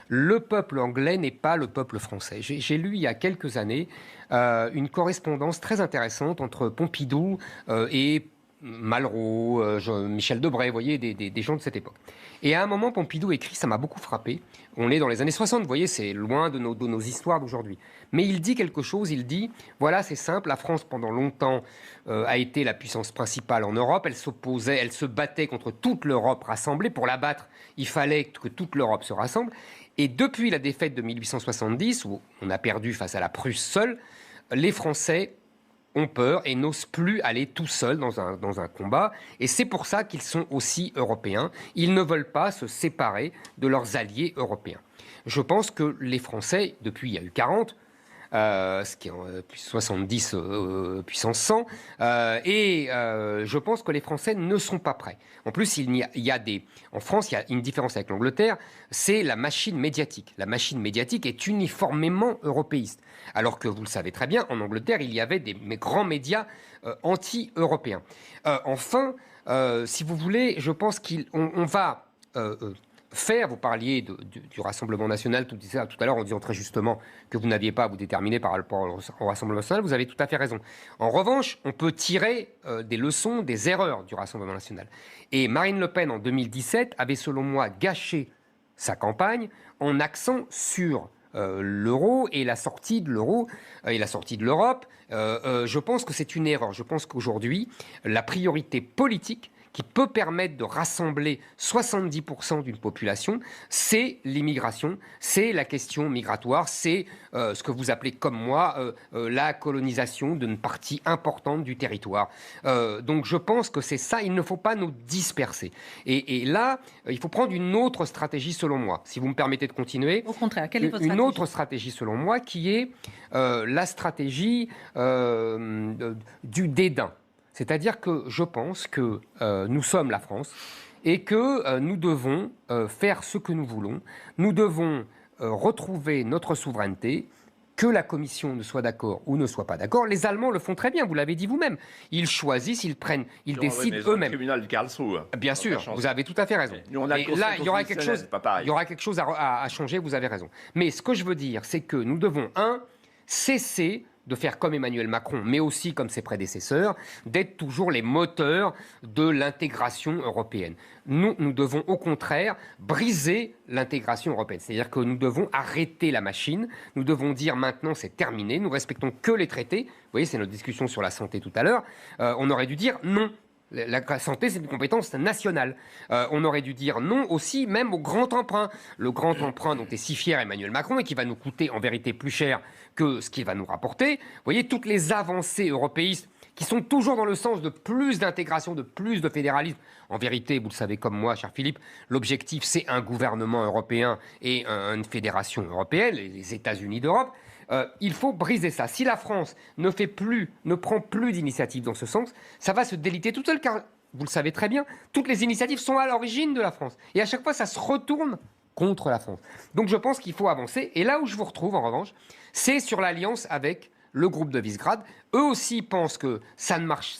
le peuple anglais n'est pas le peuple français. J'ai lu il y a quelques années une correspondance très intéressante entre Pompidou et Malraux, Michel Debré, vous voyez, des gens de cette époque. Et à un moment, Pompidou écrit, ça m'a beaucoup frappé, on est dans les années 60, vous voyez, c'est loin de nos histoires d'aujourd'hui. Mais il dit quelque chose, il dit, voilà, c'est simple, la France, pendant longtemps, a été la puissance principale en Europe, elle s'opposait, elle se battait contre toute l'Europe rassemblée. Pour la battre, il fallait que toute l'Europe se rassemble. Et depuis la défaite de 1870, où on a perdu face à la Prusse seule, les Français ont peur et n'osent plus aller tout seuls dans un combat. Et c'est pour ça qu'ils sont aussi européens. Ils ne veulent pas se séparer de leurs alliés européens. Je pense que les Français, depuis il y a eu 40, ce qui est 70 puissance 100, et je pense que les Français ne sont pas prêts. En plus, en France, il y a une différence avec l'Angleterre, c'est la machine médiatique. La machine médiatique est uniformément européiste. Alors que, vous le savez très bien, en Angleterre, il y avait des grands médias anti-européens. Enfin, si vous voulez, je pense qu'on va faire, vous parliez du Rassemblement national tout à l'heure en disant très justement que vous n'aviez pas à vous déterminer par rapport au Rassemblement national, vous avez tout à fait raison. En revanche, on peut tirer des leçons des erreurs du Rassemblement national. Et Marine Le Pen, en 2017, avait selon moi gâché sa campagne en accent sur l'euro et la sortie de l'euro et la sortie de l'Europe. Je pense que c'est une erreur. Je pense qu'aujourd'hui, la priorité politique qui peut permettre de rassembler 70% d'une population, c'est l'immigration, c'est la question migratoire, c'est ce que vous appelez comme moi la colonisation d'une partie importante du territoire. Donc je pense que c'est ça, il ne faut pas nous disperser. Et là, il faut prendre une autre stratégie selon moi, si vous me permettez de continuer. Au contraire, quelle est votre stratégie ? Une autre stratégie selon moi qui est la stratégie du dédain. C'est-à-dire que je pense que nous sommes la France et que nous devons faire ce que nous voulons. Nous devons retrouver notre souveraineté, que la Commission ne soit d'accord ou ne soit pas d'accord. Les Allemands le font très bien, vous l'avez dit vous-même. Ils choisissent, ils prennent, ils décident eux-mêmes. Le tribunal de Karlsruhe. Bien sûr, vous avez tout à fait raison. Nous, on a et là, il y aura quelque chose à changer, vous avez raison. Mais ce que je veux dire, c'est que nous devons, cesser de faire comme Emmanuel Macron, mais aussi comme ses prédécesseurs, d'être toujours les moteurs de l'intégration européenne. Nous devons au contraire briser l'intégration européenne. C'est-à-dire que nous devons arrêter la machine, nous devons dire maintenant c'est terminé, nous respectons que les traités. Vous voyez, c'est notre discussion sur la santé tout à l'heure. On aurait dû dire non. La santé, c'est une compétence nationale. On aurait dû dire non aussi, même au grand emprunt. Le grand emprunt dont est si fier Emmanuel Macron et qui va nous coûter en vérité plus cher que ce qu'il va nous rapporter. Vous voyez, toutes les avancées européistes qui sont toujours dans le sens de plus d'intégration, de plus de fédéralisme. En vérité, vous le savez comme moi, cher Philippe, l'objectif, c'est un gouvernement européen et une fédération européenne, les États-Unis d'Europe. Il faut briser ça. Si la France ne prend plus d'initiatives dans ce sens, ça va se déliter toute seule, car, vous le savez très bien, toutes les initiatives sont à l'origine de la France. Et à chaque fois, ça se retourne contre la France. Donc je pense qu'il faut avancer. Et là où je vous retrouve, en revanche, c'est sur l'alliance avec le groupe de Visegrad. Eux aussi pensent que ça ne marche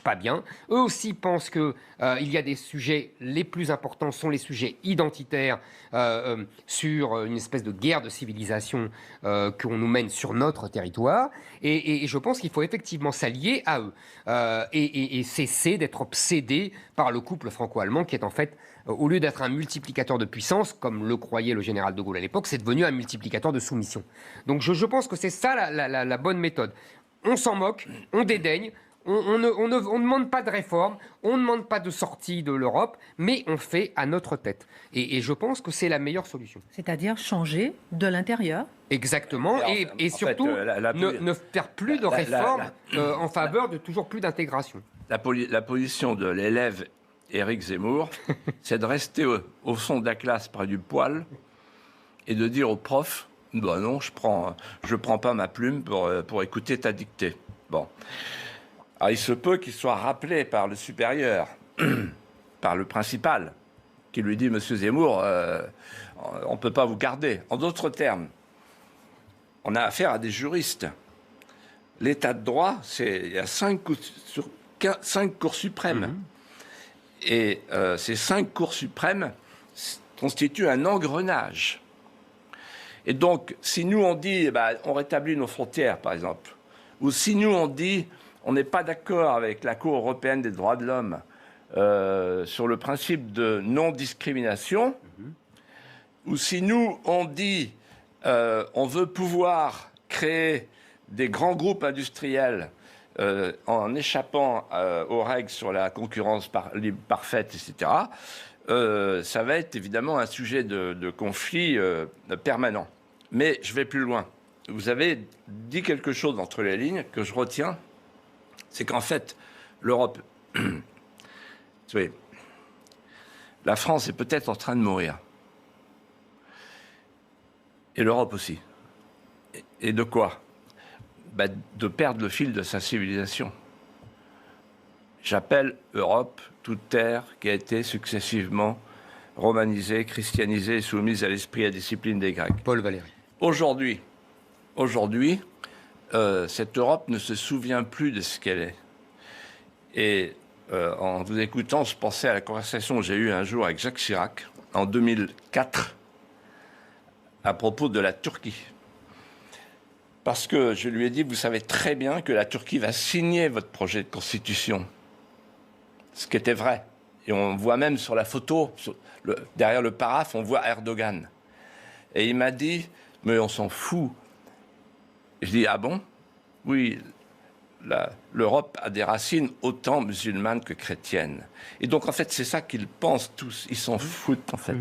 pas bien. Eux aussi pensent qu'il y a des sujets, les plus importants sont les sujets identitaires sur une espèce de guerre de civilisation qu'on nous mène sur notre territoire. Et je pense qu'il faut effectivement s'allier à eux et cesser d'être obsédé par le couple franco-allemand qui est en fait, au lieu d'être un multiplicateur de puissance, comme le croyait le général de Gaulle à l'époque, c'est devenu un multiplicateur de soumission. Donc je pense que c'est ça la bonne méthode. On s'en moque, on dédaigne, on ne demande pas de réforme, on ne demande pas de sortie de l'Europe, mais on fait à notre tête. Et je pense que c'est la meilleure solution. C'est-à-dire changer de l'intérieur ? Exactement, et surtout ne faire plus de réformes en faveur de toujours plus d'intégration. La position de l'élève Éric Zemmour, c'est de rester au fond de la classe près du poêle et de dire au prof, bah non, je prends pas ma plume pour écouter ta dictée. Bon. Alors, il se peut qu'il soit rappelé par le supérieur, par le principal, qui lui dit « Monsieur Zemmour, on ne peut pas vous garder ». En d'autres termes, on a affaire à des juristes. L'état de droit, il y a 5 cours suprêmes. Et ces 5 cours suprêmes constituent un engrenage. Et donc, si nous on dit, on rétablit nos frontières, par exemple, ou si nous on dit, on n'est pas d'accord avec la Cour européenne des droits de l'homme sur le principe de non-discrimination, ou si nous on dit, on veut pouvoir créer des grands groupes industriels en échappant aux règles sur la concurrence parfaite, etc., ça va être évidemment un sujet de conflit permanent. Mais je vais plus loin. Vous avez dit quelque chose entre les lignes que je retiens, c'est qu'en fait, l'Europe... Oui, la France est peut-être en train de mourir. Et l'Europe aussi. Et de quoi ? De perdre le fil de sa civilisation. J'appelle Europe toute terre qui a été successivement romanisée, christianisée et soumise à l'esprit et à la discipline des Grecs. Paul Valéry. Aujourd'hui, cette Europe ne se souvient plus de ce qu'elle est. Et en vous écoutant, je pensais à la conversation que j'ai eue un jour avec Jacques Chirac, en 2004, à propos de la Turquie. Parce que je lui ai dit, vous savez très bien que la Turquie va signer votre projet de constitution. Ce qui était vrai. Et on voit même sur la photo, derrière le paraphe, on voit Erdogan. Et il m'a dit, mais on s'en fout. Je dis, ah bon ? Oui, l'Europe a des racines autant musulmanes que chrétiennes. Et donc, en fait, c'est ça qu'ils pensent tous. Ils s'en foutent, en fait.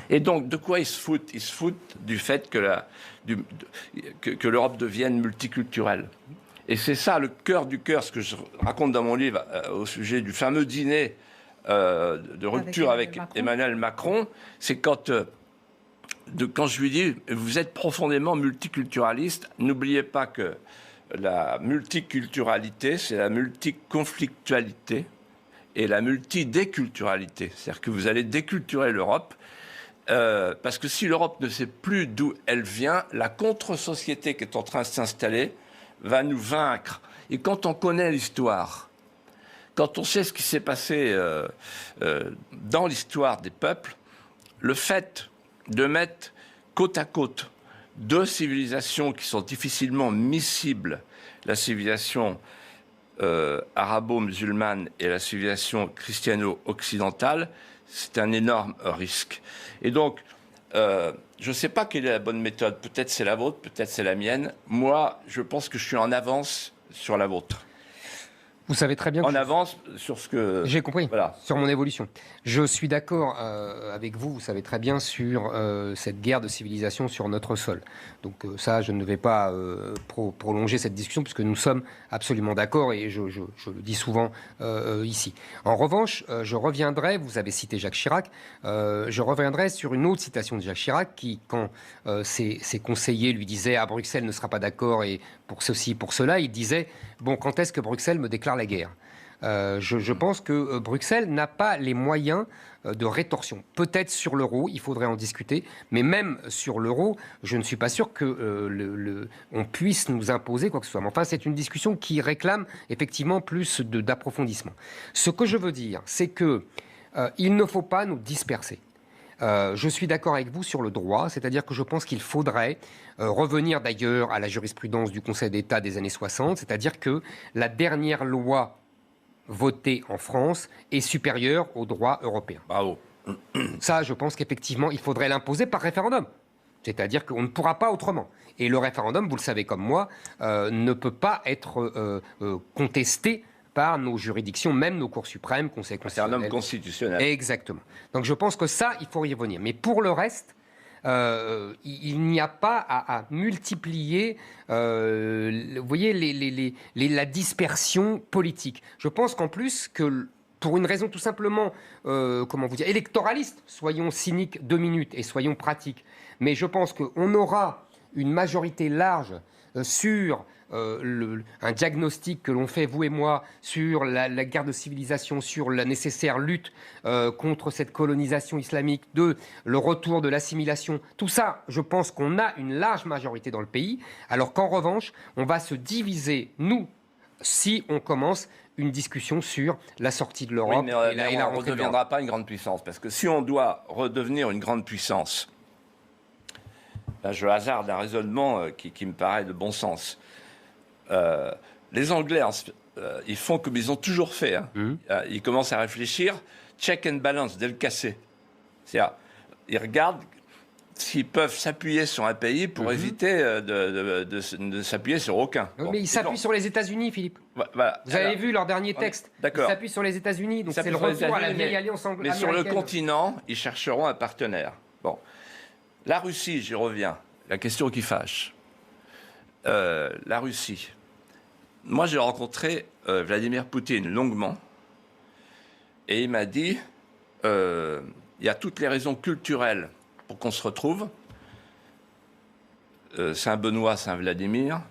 Et donc, de quoi ils se foutent ? Ils se foutent du fait que l'Europe devienne multiculturelle. Et c'est ça, le cœur du cœur, ce que je raconte dans mon livre au sujet du fameux dîner de rupture avec Emmanuel Macron, c'est quand je lui dis, vous êtes profondément multiculturaliste, n'oubliez pas que la multiculturalité, c'est la multiconflictualité et la multidéculturalité. C'est-à-dire que vous allez déculturer l'Europe, parce que si l'Europe ne sait plus d'où elle vient, la contre-société qui est en train de s'installer va nous vaincre. Et quand on connaît l'histoire, quand on sait ce qui s'est passé dans l'histoire des peuples, le fait de mettre côte à côte deux civilisations qui sont difficilement miscibles, la civilisation arabo-musulmane et la civilisation christiano-occidentale, c'est un énorme risque. Et donc, je ne sais pas quelle est la bonne méthode. Peut-être c'est la vôtre, peut-être c'est la mienne. Moi, je pense que je suis en avance sur la vôtre. Vous savez très bien en avance sur ce que... J'ai compris, voilà. Sur mon évolution. Je suis d'accord avec vous, vous savez très bien, sur cette guerre de civilisation sur notre sol. Donc ça, je ne vais pas prolonger cette discussion, puisque nous sommes absolument d'accord, et je le dis souvent ici. En revanche, je reviendrai, vous avez cité Jacques Chirac, je reviendrai sur une autre citation de Jacques Chirac, qui, quand ses conseillers lui disaient « Ah, Bruxelles ne sera pas d'accord, et pour ceci, pour cela », il disait « Bon, quand est-ce que Bruxelles me déclare la guerre ?» Je pense que Bruxelles n'a pas les moyens de rétorsion. Peut-être sur l'euro, il faudrait en discuter, mais même sur l'euro, je ne suis pas sûr que on puisse nous imposer quoi que ce soit. Mais enfin, c'est une discussion qui réclame effectivement plus d'approfondissement. Ce que je veux dire, c'est que il ne faut pas nous disperser. Je suis d'accord avec vous sur le droit, c'est-à-dire que je pense qu'il faudrait revenir d'ailleurs à la jurisprudence du Conseil d'État des années 60, c'est-à-dire que la dernière loi votée en France est supérieure au droit européen. Bravo. Ça, je pense qu'effectivement, il faudrait l'imposer par référendum. C'est-à-dire qu'on ne pourra pas autrement. Et le référendum, vous le savez comme moi, ne peut pas être contesté par nos juridictions, même nos cours suprêmes, Conseil constitutionnel. C'est un homme constitutionnel. Exactement. Donc je pense que ça, il faut y revenir. Mais pour le reste, il n'y a pas à multiplier, vous voyez, la dispersion politique. Je pense qu'en plus, que pour une raison tout simplement, comment vous dire, électoraliste, soyons cyniques 2 minutes et soyons pratiques, mais je pense qu'on aura une majorité large sur un diagnostic que l'on fait, vous et moi, sur la guerre de civilisation, sur la nécessaire lutte contre cette colonisation islamique, le retour de l'assimilation. Tout ça, je pense qu'on a une large majorité dans le pays, alors qu'en revanche, on va se diviser, nous, si on commence une discussion sur la sortie de l'Europe et la on ne redeviendra pas une grande puissance. Parce que si on doit redevenir une grande puissance, là, je hasarde un raisonnement qui me paraît de bon sens. Les Anglais, ils font comme ils ont toujours fait. Hein. Ils commencent à réfléchir, check and balance, dès le cassé. C'est-à-dire, ils regardent s'ils peuvent s'appuyer sur un pays pour éviter de s'appuyer sur aucun. Oui, mais ils s'appuient sur les États-Unis, Philippe. Voilà. Vous avez vu leur dernier texte. D'accord. Ils s'appuient sur les États-Unis, donc c'est le retour à la vieille alliance américaine. Mais sur le continent, ils chercheront un partenaire. Bon, la Russie, j'y reviens. La question qui fâche. La Russie. Moi, j'ai rencontré Vladimir Poutine longuement, et il m'a dit il y a toutes les raisons culturelles pour qu'on se retrouve. Saint-Benoît, Saint-Vladimir,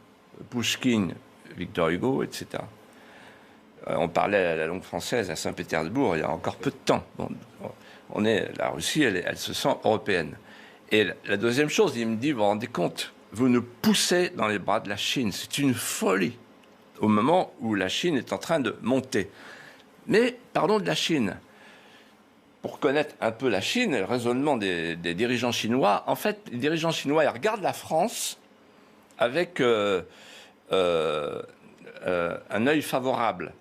Pouchkine, Victor Hugo, etc. On parlait la langue française à Saint-Pétersbourg il y a encore peu de temps. Bon, la Russie, elle se sent européenne. Et la deuxième chose, il me dit, vous vous rendez compte, vous nous poussez dans les bras de la Chine. C'est une folie au moment où la Chine est en train de monter. Mais parlons de la Chine. Pour connaître un peu la Chine, le raisonnement des dirigeants chinois, en fait, les dirigeants chinois, ils regardent la France avec un œil favorable.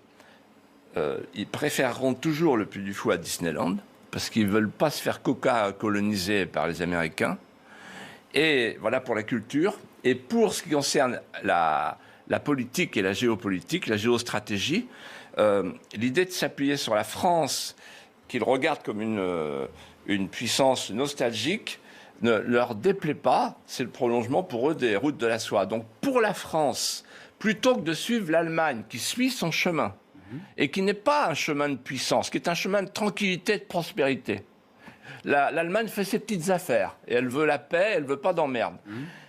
Ils préféreront toujours le Puy du Fou à Disneyland, parce qu'ils ne veulent pas se faire coloniser par les Américains. Et voilà pour la culture. Et pour ce qui concerne la politique et la géopolitique, la géostratégie, l'idée de s'appuyer sur la France, qu'ils regardent comme une puissance nostalgique, ne leur déplaît pas. C'est le prolongement pour eux des routes de la soie. Donc pour la France, plutôt que de suivre l'Allemagne, qui suit son chemin, et qui n'est pas un chemin de puissance, qui est un chemin de tranquillité, de prospérité. L'Allemagne fait ses petites affaires, et elle veut la paix, elle ne veut pas d'emmerde.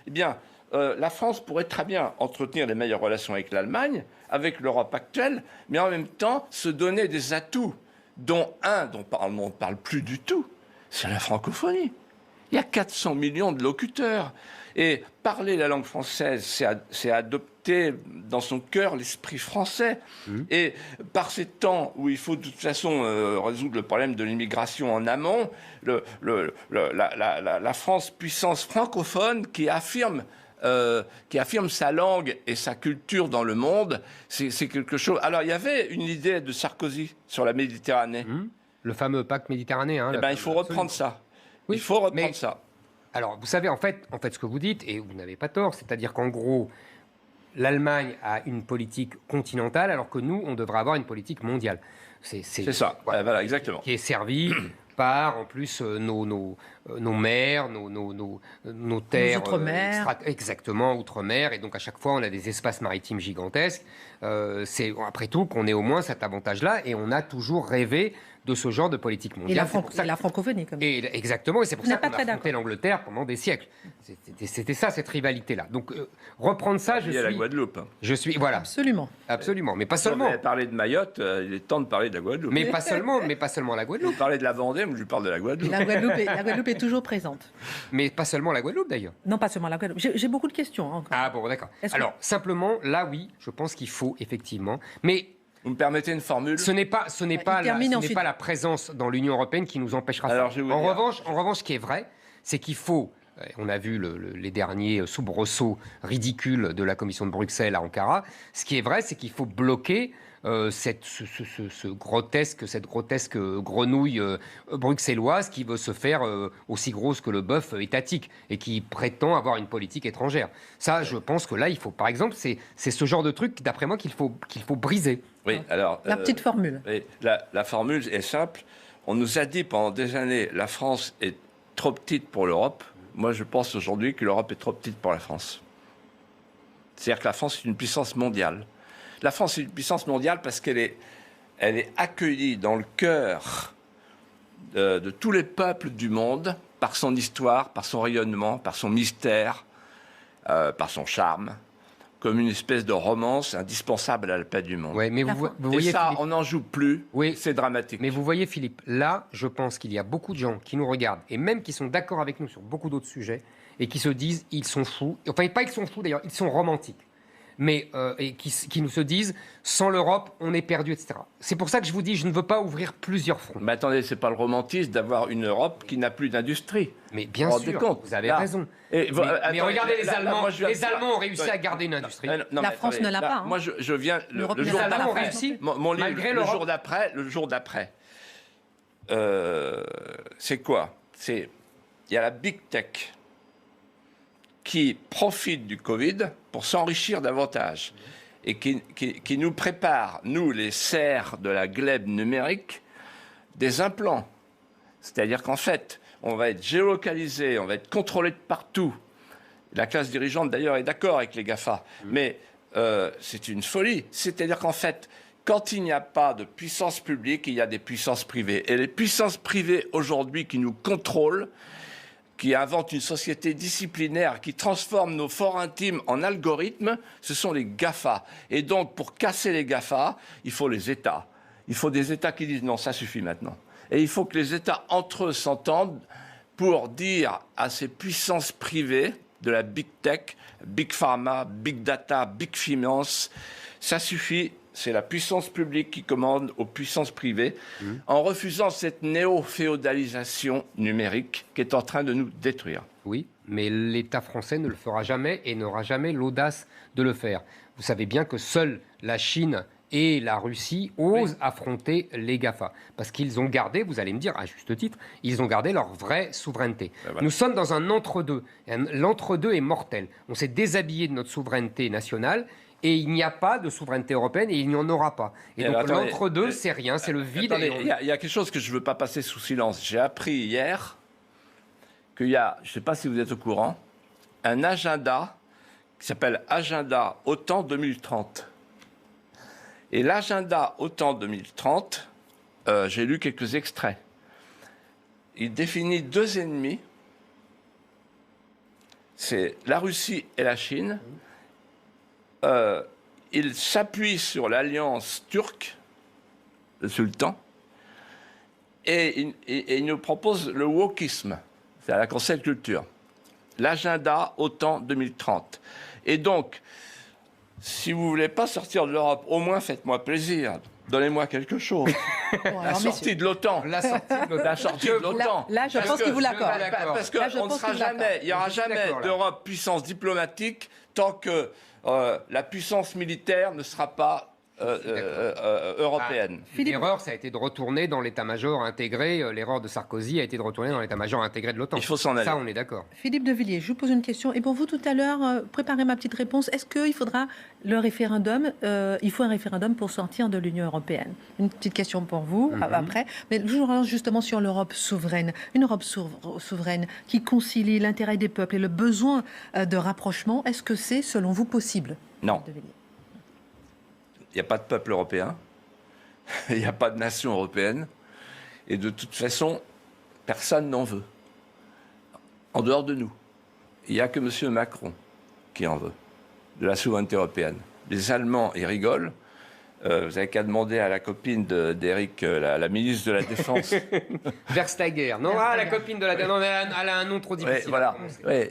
Eh bien, la France pourrait très bien entretenir les meilleures relations avec l'Allemagne, avec l'Europe actuelle, mais en même temps se donner des atouts, dont on ne parle plus du tout, c'est la francophonie. Il y a 400 millions de locuteurs. Et parler la langue française, c'est porter dans son cœur l'esprit français. Et par ces temps où il faut de toute façon résoudre le problème de l'immigration en amont, la France, puissance francophone qui affirme sa langue et sa culture dans le monde, c'est quelque chose. Alors, il y avait une idée de Sarkozy sur la Méditerranée. Le fameux pacte méditerranéen. Eh ben, il faut reprendre ça. Oui, il faut reprendre ça. Alors, vous savez, en fait, ce que vous dites, et vous n'avez pas tort, c'est-à-dire qu'en gros, l'Allemagne a une politique continentale, alors que nous, on devrait avoir une politique mondiale. C'est ça, voilà, exactement. Qui est servie par, en plus, nos mers, nos terres... outre-mer. Exactement, outre-mer. Et donc, à chaque fois, on a des espaces maritimes gigantesques. C'est, après tout, qu'on ait au moins cet avantage-là. Et on a toujours rêvé de ce genre de politique mondiale. Et la francophonie, comme exactement, et c'est pour ça qu'on a affronté d'accord. l'Angleterre pendant des siècles. C'était ça, cette rivalité-là. Donc, reprendre ça, Il y a la Guadeloupe. Voilà. Absolument. Absolument, mais pas seulement. Vous avez parlé de Mayotte, il est temps de parler de la Guadeloupe. Mais pas seulement la Guadeloupe. Vous parlez de la Vendée, mais je parle de la Guadeloupe. La Guadeloupe est toujours présente. Mais pas seulement la Guadeloupe, d'ailleurs. Non, pas seulement la Guadeloupe. J'ai beaucoup de questions. Encore. Ah bon, d'accord. Alors, simplement, là, oui, je pense qu'il faut, effectivement... Mais vous me permettez une formule? Ce n'est pas la présence dans l'Union européenne qui nous empêchera ça. En revanche, ce qui est vrai, c'est qu'il faut... On a vu les derniers soubresauts ridicules de la Commission de Bruxelles à Ankara. Ce qui est vrai, c'est qu'il faut bloquer cette grotesque grenouille bruxelloise qui veut se faire aussi grosse que le bœuf étatique et qui prétend avoir une politique étrangère. Ça, je pense que là, il faut, par exemple, c'est ce genre de truc, d'après moi, qu'il faut briser. Oui, alors... La petite formule. Oui, la formule est simple. On nous a dit pendant des années, la France est trop petite pour l'Europe. Moi, je pense aujourd'hui que l'Europe est trop petite pour la France. C'est-à-dire que la France est une puissance mondiale. La France est une puissance mondiale parce qu'elle est accueillie dans le cœur de tous les peuples du monde par son histoire, par son rayonnement, par son mystère, par son charme, comme une espèce de romance indispensable à la paix du monde. Ouais, mais vous voyez, et ça, Philippe, on n'en joue plus, oui, c'est dramatique. Mais vous voyez, Philippe, là, je pense qu'il y a beaucoup de gens qui nous regardent, et même qui sont d'accord avec nous sur beaucoup d'autres sujets, et qui se disent, ils sont fous, enfin pas qu'ils sont fous d'ailleurs, ils sont romantiques, mais et qui nous se disent, sans l'Europe, on est perdu, etc. C'est pour ça que je vous dis, je ne veux pas ouvrir plusieurs fronts. Mais attendez, c'est pas le romantisme d'avoir une Europe qui n'a plus d'industrie. Mais bien sûr, vous avez raison. Mais regardez les Allemands. Les Allemands ont réussi à garder une industrie. La France ne l'a pas. Moi, je viens le jour d'après. Réussi. Mon livre, le jour d'après. C'est quoi? Il y a la big tech qui profite du Covid pour s'enrichir davantage et qui nous prépare, nous, les serfs de la glèbe numérique, des implants. C'est-à-dire qu'en fait, on va être géolocalisé, on va être contrôlé de partout. La classe dirigeante, d'ailleurs, est d'accord avec les GAFA. Mais c'est une folie. C'est-à-dire qu'en fait, quand il n'y a pas de puissance publique, il y a des puissances privées. Et les puissances privées, aujourd'hui, qui nous contrôlent, qui inventent une société disciplinaire, qui transforme nos forts intimes en algorithmes, ce sont les GAFA. Et donc, pour casser les GAFA, il faut les États. Il faut des États qui disent non, ça suffit maintenant. Et il faut que les États entre eux s'entendent pour dire à ces puissances privées de la big tech, big pharma, big data, big finance, ça suffit. C'est la puissance publique qui commande aux puissances privées en refusant cette néo-féodalisation numérique qui est en train de nous détruire. Oui, mais l'État français ne le fera jamais et n'aura jamais l'audace de le faire. Vous savez bien que seule la Chine et la Russie osent affronter les GAFA. Parce qu'ils ont gardé, vous allez me dire, à juste titre, ils ont gardé leur vraie souveraineté. Voilà. Nous sommes dans un entre-deux. L'entre-deux est mortel. On s'est déshabillé de notre souveraineté nationale. Et il n'y a pas de souveraineté européenne et il n'y en aura pas. Et donc l'entre-deux, c'est rien, c'est le vide. Il y a quelque chose que je ne veux pas passer sous silence. J'ai appris hier qu'il y a, je ne sais pas si vous êtes au courant, un agenda qui s'appelle Agenda OTAN 2030. Et l'agenda OTAN 2030, j'ai lu quelques extraits. Il définit deux ennemis, c'est la Russie et la Chine. Il s'appuie sur l'alliance turque, le sultan, et il nous propose le wokisme, c'est-à-dire la cancel culture, culture, l'agenda OTAN 2030. Et donc, si vous voulez pas sortir de l'Europe, au moins faites-moi plaisir. Donnez-moi quelque chose. La sortie de l'OTAN. La sortie de l'OTAN. La sortie de l'OTAN. Là, je pense qu'il vous l'accorde. Parce qu'on ne sera jamais, il n'y aura jamais d'Europe puissance diplomatique tant que la puissance militaire ne sera pas européenne. L'erreur, ça a été de retourner dans l'état-major intégré. L'erreur de Sarkozy a été de retourner dans l'état-major intégré de l'OTAN. Il faut s'en aller. Ça, on est d'accord. Philippe de Villiers, je vous pose une question. Et pour vous, tout à l'heure, préparez ma petite réponse. Est-ce qu'il faudra le référendum il faut un référendum pour sortir de l'Union européenne? Une petite question pour vous, après. Mais je vous relance justement sur l'Europe souveraine. Une Europe souveraine qui concilie l'intérêt des peuples et le besoin de rapprochement. Est-ce que c'est, selon vous, possible? Non. Il n'y a pas de peuple européen, il n'y a pas de nation européenne, et de toute façon, personne n'en veut. En dehors de nous. Il n'y a que M. Macron qui en veut, de la souveraineté européenne. Les Allemands, ils rigolent. Vous n'avez qu'à demander à la copine d'Éric, la ministre de la Défense. Verstager. Non, la copine de la Défense. Elle a un nom trop difficile. Ouais, voilà. Ouais,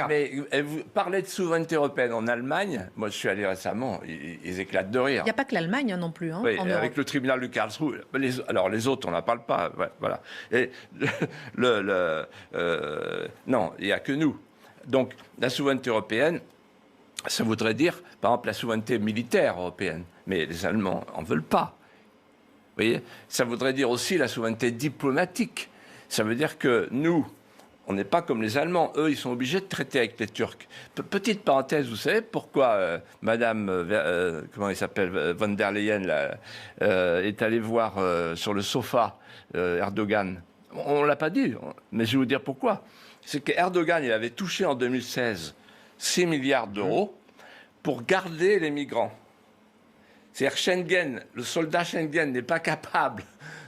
mais vous parlez de souveraineté européenne en Allemagne. Moi, je suis allé récemment. Ils éclatent de rire. Il n'y a pas que l'Allemagne non plus. Oui, avec le tribunal de Karlsruhe. Alors, les autres, on n'en parle pas. Ouais, voilà. Et non, il n'y a que nous. Donc, la souveraineté européenne, ça voudrait dire, par exemple, la souveraineté militaire européenne. Mais les Allemands n'en veulent pas. Vous voyez ? Ça voudrait dire aussi la souveraineté diplomatique. Ça veut dire que nous, on n'est pas comme les Allemands. Eux, ils sont obligés de traiter avec les Turcs. Petite parenthèse, vous savez pourquoi Madame, comment il s'appelle, von der Leyen, est allée voir sur le sofa Erdogan? On ne l'a pas dit, mais je vais vous dire pourquoi. C'est qu'Erdogan, il avait touché en 2016 6 milliards d'euros pour garder les migrants. C'est-à-dire Schengen, le soldat Schengen n'est pas capable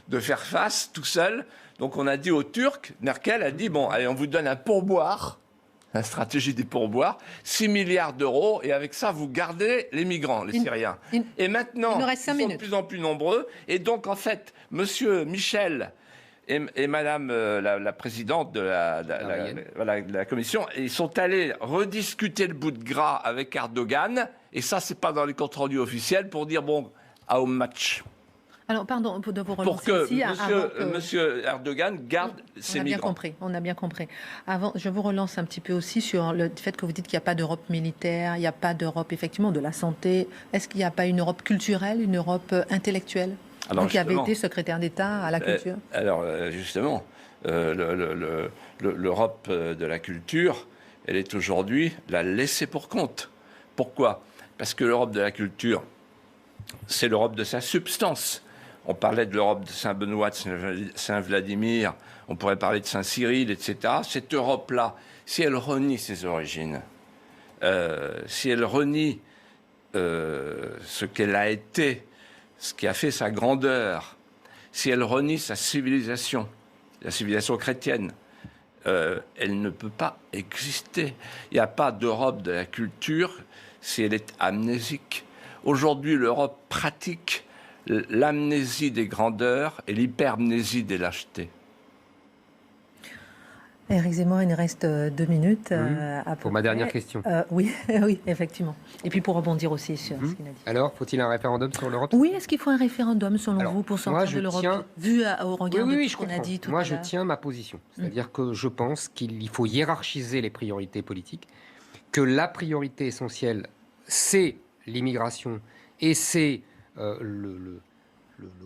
de faire face tout seul. Donc on a dit aux Turcs, Merkel a dit, bon, allez, on vous donne un pourboire, la stratégie des pourboires, 6 milliards d'euros, et avec ça, vous gardez les migrants, les Syriens. Et maintenant, ils sont de plus en plus nombreux. Et donc, en fait, monsieur Michel et madame la présidente de la commission, ils sont allés rediscuter le bout de gras avec Erdogan, et ça, c'est pas dans les comptes rendus officiels, pour dire, bon, how much? Alors, pardon, de vous relancer pour que ici, monsieur Erdogan garde ses migrants. On a bien compris. Avant, je vous relance un petit peu aussi sur le fait que vous dites qu'il n'y a pas d'Europe militaire, il n'y a pas d'Europe, effectivement, de la santé. Est-ce qu'il n'y a pas une Europe culturelle, une Europe intellectuelle? Alors, qui avait été secrétaire d'État à la culture. Alors, justement, l'Europe de la culture, elle est aujourd'hui la laissée pour compte. Pourquoi? Parce que l'Europe de la culture, c'est l'Europe de sa substance. On parlait de l'Europe de Saint-Benoît, de Saint-Vladimir, on pourrait parler de Saint-Cyril, etc. Cette Europe-là, si elle renie ses origines, si elle renie ce qu'elle a été, ce qui a fait sa grandeur, si elle renie sa civilisation, la civilisation chrétienne, elle ne peut pas exister. Il n'y a pas d'Europe de la culture si elle est amnésique. Aujourd'hui, l'Europe pratique l'amnésie des grandeurs et l'hypermnésie des lâchetés. Éric Zemmour, il nous reste 2 minutes. Pour ma dernière question. Oui, oui, effectivement. Et puis pour rebondir aussi sur ce qu'il a dit. Alors, faut-il un référendum sur l'Europe? Oui, est-ce qu'il faut un référendum, selon vous, pour sortir de l'Europe, vu au regard de ce qu'on a dit tout à l'heure? Moi, je tiens ma position. C'est-à-dire que je pense qu'il faut hiérarchiser les priorités politiques, que la priorité essentielle, c'est l'immigration et c'est le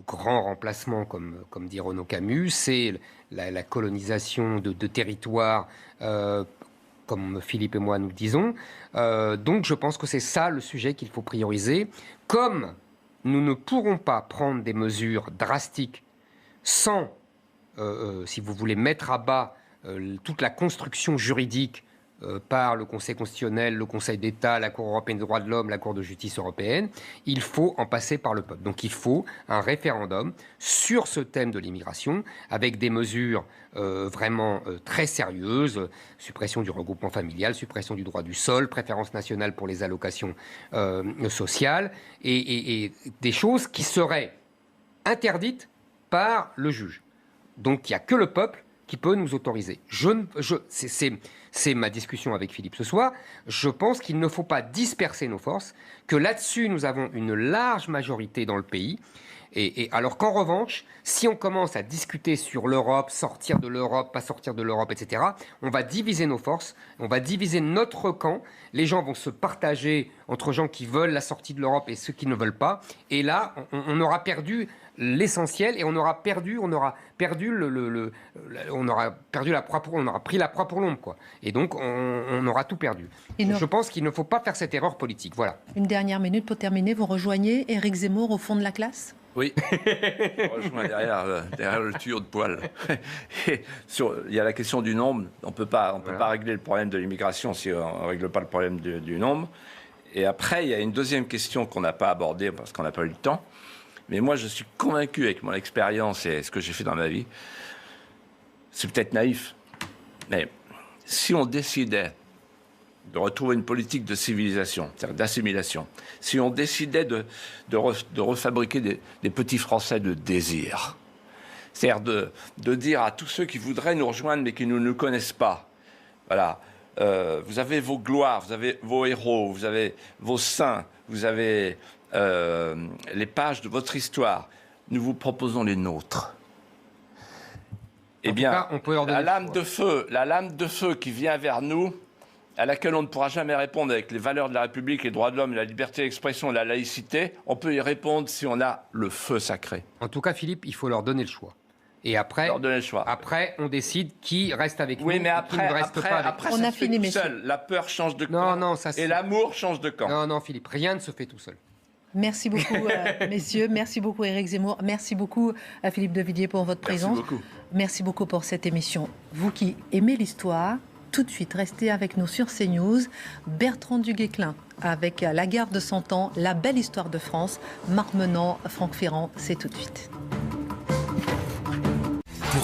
grand remplacement, comme dit Renaud Camus, c'est la colonisation de territoires, comme Philippe et moi nous disons. Donc je pense que c'est ça le sujet qu'il faut prioriser. Comme nous ne pourrons pas prendre des mesures drastiques sans, si vous voulez, mettre à bas toute la construction juridique par le Conseil constitutionnel, le Conseil d'État, la Cour européenne des droits de l'homme, la Cour de justice européenne, il faut en passer par le peuple. Donc il faut un référendum sur ce thème de l'immigration, avec des mesures vraiment très sérieuses, suppression du regroupement familial, suppression du droit du sol, préférence nationale pour les allocations sociales, et des choses qui seraient interdites par le juge. Donc il n'y a que le peuple qui peut nous autoriser. c'est ma discussion avec Philippe ce soir, je pense qu'il ne faut pas disperser nos forces, que là-dessus nous avons une large majorité dans le pays. Et alors qu'en revanche, si on commence à discuter sur l'Europe, sortir de l'Europe, pas sortir de l'Europe, etc., on va diviser nos forces, on va diviser notre camp, les gens vont se partager entre gens qui veulent la sortie de l'Europe et ceux qui ne veulent pas, et là, on aura perdu l'essentiel et on aura pris la proie pour l'ombre, quoi. Et donc, on aura tout perdu. Je pense qu'il ne faut pas faire cette erreur politique, voilà. Une dernière minute pour terminer, vous rejoignez Éric Zemmour au fond de la classe ? Oui, je rejoins derrière le tuyau de poêle. Il y a la question du nombre. On ne peut pas régler le problème de l'immigration si on ne règle pas le problème du nombre. Et après, il y a une deuxième question qu'on n'a pas abordée parce qu'on n'a pas eu le temps. Mais moi, je suis convaincu avec mon expérience et ce que j'ai fait dans ma vie, c'est peut-être naïf, mais si on décidait de retrouver une politique de civilisation, c'est-à-dire d'assimilation, si on décidait de refabriquer des petits Français de désir, c'est-à-dire de dire à tous ceux qui voudraient nous rejoindre mais qui ne nous connaissent pas, voilà, vous avez vos gloires, vous avez vos héros, vous avez vos saints, vous avez les pages de votre histoire, nous vous proposons les nôtres. Eh bien, la lame de feu qui vient vers nous, à laquelle on ne pourra jamais répondre avec les valeurs de la République, les droits de l'homme, la liberté d'expression, la laïcité, on peut y répondre si on a le feu sacré. En tout cas, Philippe, il faut leur donner le choix. Et après, on décide qui reste avec nous et qui ne reste pas avec nous. On a fini, messieurs. La peur change de camp et l'amour change de camp. Non, Philippe, rien ne se fait tout seul. Merci beaucoup, messieurs. Merci beaucoup, Éric Zemmour. Merci beaucoup à Philippe de Villiers pour votre présence. Merci beaucoup pour cette émission. Vous qui aimez l'histoire, tout de suite, restez avec nous sur CNews. Bertrand Duguesclin avec La Guerre de 100 ans, la belle histoire de France. Marc Menant, Franck Ferrand, c'est tout de suite.